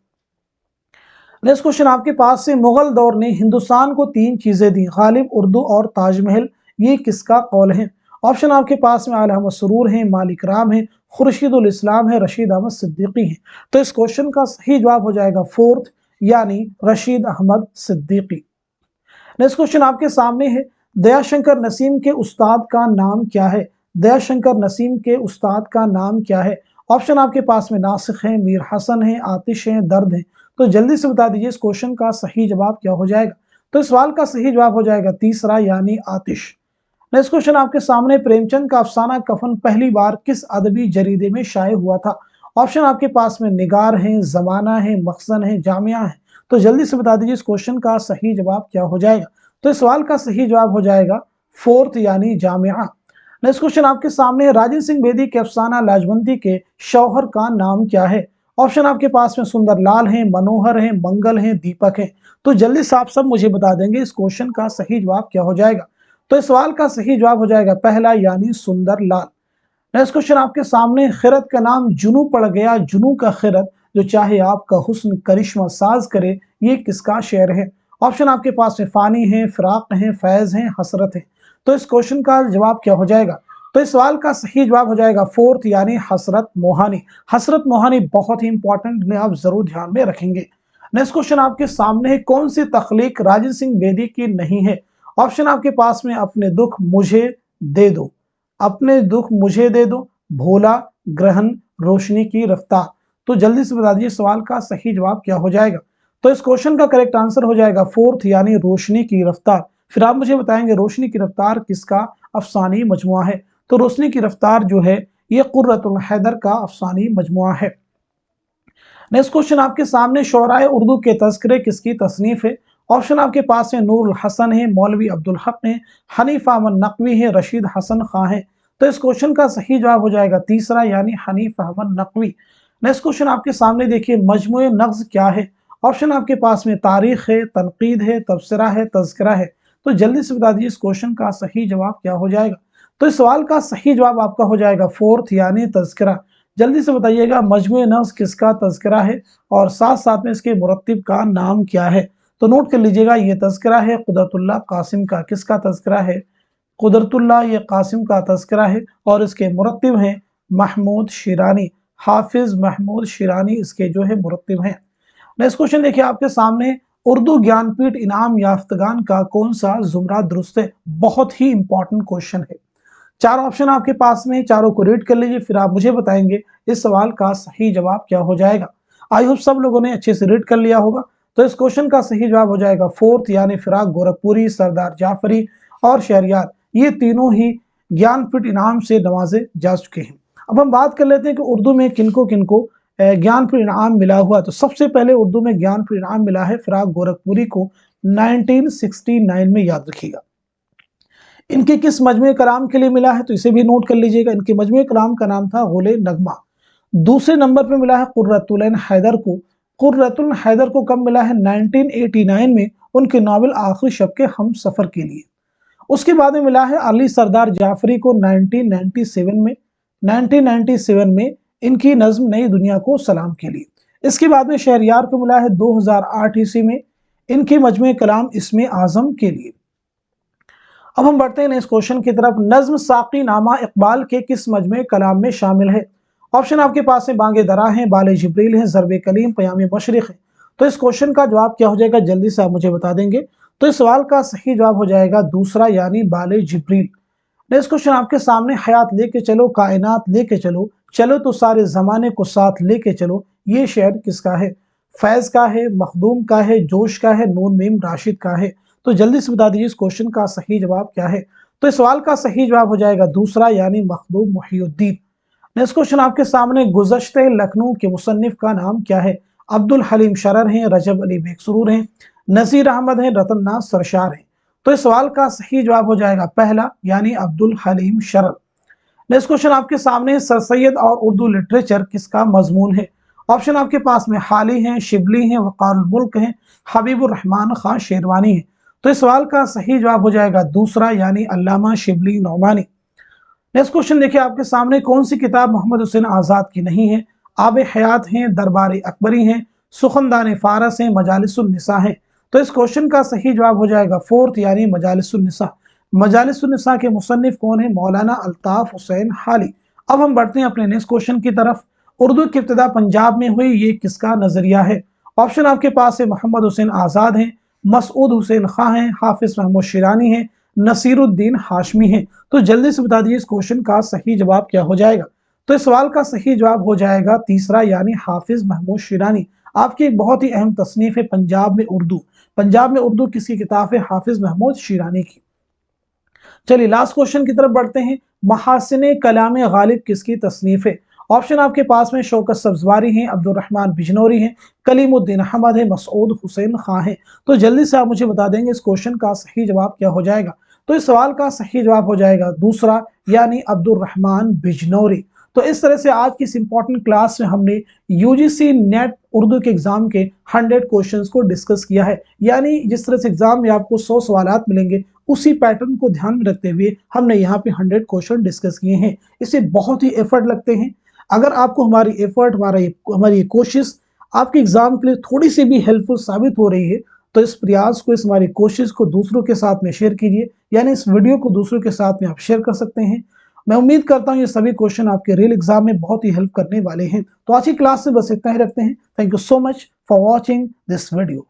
नेक्स्ट क्वेश्चन आपके पास से, मुगल दौर ने हिंदुस्तान को 3 चीजें दी, गालिब, उर्दू और ताजमहल, ये किसका कौल है? ऑप्शन आपके पास में आला अहमद सरूर है, मालिक राम है, खुर्शीदुल इस्लाम है, रशीद अहमद सिद्दीकी है। तो इस क्वेश्चन का सही जवाब हो जाएगा फोर्थ यानी रशीद अहमद सिद्दीकी। नेक्स्ट क्वेश्चन आपके सामने है, दयाशंकर नसीम के उस्ताद का नाम क्या है? दयाशंकर नसीम के उस्ताद का नाम क्या है? ऑप्शन आपके पास में नासिक है, मीर हसन है, आतिश है, दर्द है। तो जल्दी से बता दीजिए इस क्वेश्चन का सही जवाब क्या हो जाएगा? तो इस सवाल का सही जवाब हो जाएगा तीसरा यानी आतिश। नेक्स्ट क्वेश्चन आपके सामने, प्रेमचंद का अफसाना कफन पहली बार किस अदबी जरीदे में शाये हुआ था? ऑप्शन आपके पास में निगार है, जमाना है, मखजन है, जामिया है। तो जल्दी से बता दीजिए इस क्वेश्चन का सही जवाब क्या हो जाएगा? तो इस सवाल का सही जवाब हो जाएगा फोर्थ यानी जामिया। नेक्स्ट क्वेश्चन आपके सामने, राजेंद्र सिंह बेदी के अफसाना लाजवंती के शौहर का नाम क्या है? ऑप्शन आपके पास में सुंदर लाल है, मनोहर है, मंगल है, दीपक है। तो जल्दी से आप सब मुझे बता देंगे इस क्वेश्चन का सही जवाब क्या हो जाएगा? तो इस सवाल का सही जवाब हो जाएगा पहला यानी सुंदर लाल। नेक्स्ट क्वेश्चन आपके सामने, खिरत का नाम जुनू पड़ गया, जुनू का खिरत जो चाहे आपका हुस्न करिश्मा साज करे, ये किसका शेर है? ऑप्शन आपके पास में फानी है, फिराक है, फैज है, हसरत है। तो इस क्वेश्चन का जवाब क्या हो जाएगा? तो इस सवाल का सही जवाब हो जाएगा फोर्थ यानी हसरत मोहानी। हसरत मोहानी बहुत ही इंपॉर्टेंट है, आप जरूर ध्यान में रखेंगे। नेक्स्ट क्वेश्चन आपके सामने है, कौन सी तख्लीक राजेंद्र सिंह बेदी की नहीं है? ऑप्शन आपके पास में अपने दुख मुझे दे दो, अपने दुख मुझे दे दो, भोला, ग्रहण, रोशनी की रफ्तार। तो जल्दी से बता दीजिए सवाल का सही जवाब क्या हो जाएगा? तो इस क्वेश्चन का करेक्ट आंसर हो जाएगा फोर्थ यानी रोशनी की रफ्तार। फिर आप मुझे बताएंगे रोशनी की रफ्तार किसका अफसानी मजमुआ है? तो रोशनी की रफ्तार जो है ये कुर्रतुल हैदर का अफसानी मजमुआ है। नेक्स्ट क्वेश्चन आपके सामने, शोराए उर्दू के तज़किरे किसकी तसनीफ है? ऑप्शन आपके पास है नूरुल हसन है, मौलवी अब्दुल हक है, हनीफ अहमद नकवी है, रशीद हसन खां है। तो इस क्वेश्चन का सही जवाब हो जाएगा तीसरा यानी हनीफ अहमद नकवी। नेक्स्ट क्वेश्चन आपके सामने देखिए, मजमुए नग़्ज़ क्या है? ऑप्शन आपके पास में तारीख है, तनकीद है, तबसरा है, तज़किरा है। तो जल्दी से बता दीजिए इस क्वेश्चन का सही जवाब क्या हो जाएगा? तो इस सवाल का सही जवाब आपका हो जाएगा फोर्थ यानी तज़किरा। जल्दी से बताइएगा मजमुए नग़्ज़ किसका तज़किरा है और साथ साथ में इसके मुरत्तिब का नाम क्या है? तो नोट कर लीजिएगा, ये तज़किरा है कुदरतुल्लाह कासिम का। किसका तज़किरा है? कुदरतुल्लाह ये कासिम का तज़किरा है और इसके मुरत्तिब हैं महमूद शिरानी, हाफिज महमूद शिरानी इसके जो है मुरत्तिब हैं। नेक्स्ट क्वेश्चन देखिए आपके सामने, उर्दू ज्ञानपीठ इनाम याफ्तगान का कौन सा जुमरा दुरुस्त है? बहुत ही इंपॉर्टेंट क्वेश्चन है। 4 ऑप्शन आपके पास में, चारों को रीड कर लीजिए, फिर आप मुझे बताएंगे इस सवाल का सही जवाब क्या हो जाएगा। आई होप सब लोगों ने अच्छे से रीड कर लिया होगा। तो इस क्वेश्चन का सही जवाब हो जाएगा फोर्थ यानी फिराक गोरखपुरी, सरदार जाफरी और शहरियार, ये तीनों ही ज्ञानपीठ इनाम से नवाजे जा चुके हैं। अब हम बात कर लेते हैं कि उर्दू में किनको किनको ज्ञानपीठ इनाम मिला हुआ। तो सबसे पहले उर्दू में ज्ञानपीठ इनाम मिला है फिराक गोरखपुरी को 1969 में, याद रखिएगा। इनके किस मजमूए कलाम के लिए मिला है तो इसे भी नोट कर लीजिएगा। इनके मजमूए कलाम का नाम था गुले नगमा। दूसरे नंबर पे मिला है कुर्रतुल हैदर को। कुर्रतुल हैदर को कब मिला है? 1989 में, उनके नावल आखिरी शब के हम सफर के लिए। उसके बाद में मिला है अली सरदार जाफरी को 1997 में। 1997 में इनकी नज्म नई दुनिया को सलाम के लिए। इसके बाद में शहरियार को मिला है 2008 ईस्वी में, इनके मजमूए कलाम इसमें आजम के लिए। अब हम बढ़ते हैं नेक्स्ट क्वेश्चन की तरफ। नज्म साकी नामा इकबाल के किस मजमूए कलाम में शामिल है? ऑप्शन आपके पास है बांगे दरा है, बाले जिब्रील है, ज़रबे कलीम, पयामे मशरिक है। तो इस क्वेश्चन का जवाब क्या हो जाएगा? जल्दी से आप मुझे बता देंगे। तो इस सवाल का सही जवाब हो जाएगा दूसरा यानी बाले जिब्रील। नेक्स्ट क्वेश्चन आपके सामने, हयात लेके चलो, कायनात लेके चलो, चलो तो सारे जमाने को साथ लेके चलो, ये शेर किसका है? फैज का है, मखदूम का है, जोश का है, नून मीम राशिद का है। तो जल्दी से बता दीजिए इस क्वेश्चन का सही जवाब क्या है? तो इस सवाल का सही जवाब हो जाएगा दूसरा यानी मखदूम मुहियुद्दीन। नेक्स्ट क्वेश्चन आपके सामने, गुज़श्ते लखनऊ के मुसन्निफ का नाम क्या है? अब्दुल हलीम शरर हैं, रजब अली बेकसरूर हैं, नज़ीर अहमद हैं, रतन नाज सरशार हैं। तो इस सवाल का सही जवाब हो जाएगा पहला यानी अब्दुल हलीम शरर। नेक्स्ट क्वेश्चन आपके सामने, सर सैयद और उर्दू लिटरेचर किसका मजमून है? ऑप्शन आपके पास में हाली हैं, शिबली हैं, वक़ारुल मुल्क हैं, हबीबुर रहमान खां शेरवानी है। तो इस सवाल का सही जवाब हो जाएगा दूसरा यानी अल्लामा शिबली नौमानी। नेक्स्ट क्वेश्चन देखिए आपके सामने, कौन सी किताब मोहम्मद हुसैन आजाद की नहीं है? आब हयात हैं, दरबार अकबरी हैं, सुखनदान फारस हैं, मजालिसुन निसा हैं। तो इस क्वेश्चन का सही जवाब हो जाएगा फोर्थ यानी मजालिसुन निसा। मजालिसुन निसा के मुसन्निफ कौन है? मौलाना अल्ताफ हुसैन हाली। अब हम बढ़ते हैं अपने नेक्स्ट क्वेश्चन की तरफ। उर्दू की इब्तिदा पंजाब में हुई, ये किसका नजरिया है? ऑप्शन आपके पास है मोहम्मद हुसैन आजाद हैं, मसऊद हुसैन खां हैं, हाफिज महमूद शिरानी हैं, नसीरुद्दीन हाशमी हैं। तो जल्दी से बता दीजिए इस क्वेश्चन का सही जवाब क्या हो जाएगा? तो इस सवाल का सही जवाब हो जाएगा तीसरा यानी हाफिज महमूद शिरानी। आपकी एक बहुत ही अहम तसनीफ है पंजाब में उर्दू। पंजाब में उर्दू किसकी किताब है? हाफिज महमूद शिरानी की। चलिए लास्ट क्वेश्चन की तरफ बढ़ते हैं। महासिने कलाम गालिब किसकी तसनीफ है? ऑप्शन आपके पास में शौकत सब्जवारी हैं, अब्दुल रहमान बिजनौरी हैं, कलीमुद्दीन अहमद है, मसऊद हुसैन खां है। तो जल्दी से आप मुझे बता देंगे इस क्वेश्चन का सही जवाब क्या हो जाएगा? तो इस सवाल का सही जवाब हो जाएगा दूसरा यानी अब्दुल रहमान बिजनौरी। तो इस तरह से आज की इस इंपॉर्टेंट क्लास में हमने यूजीसी नेट उर्दू के एग्जाम के 100 क्वेश्चंस को डिस्कस किया है। यानी जिस तरह से एग्जाम में आपको 100 सवालात मिलेंगे, उसी पैटर्न को ध्यान में रखते हुए हमने यहाँ पे 100 क्वेश्चन डिस्कस किए हैं। इससे बहुत ही एफर्ट लगते हैं। अगर आपको हमारी एफर्ट, हमारी कोशिश आपके एग्जाम के लिए थोड़ी सी भी हेल्पफुल साबित हो रही है, तो इस प्रयास को, इस हमारी कोशिश को दूसरों के साथ में शेयर कीजिए। यानी इस वीडियो को दूसरों के साथ में आप शेयर कर सकते हैं। मैं उम्मीद करता हूं ये सभी क्वेश्चन आपके रियल एग्जाम में बहुत ही हेल्प करने वाले हैं। तो आज की क्लास में बस इतना ही रखते हैं। Thank you so much for watching this video.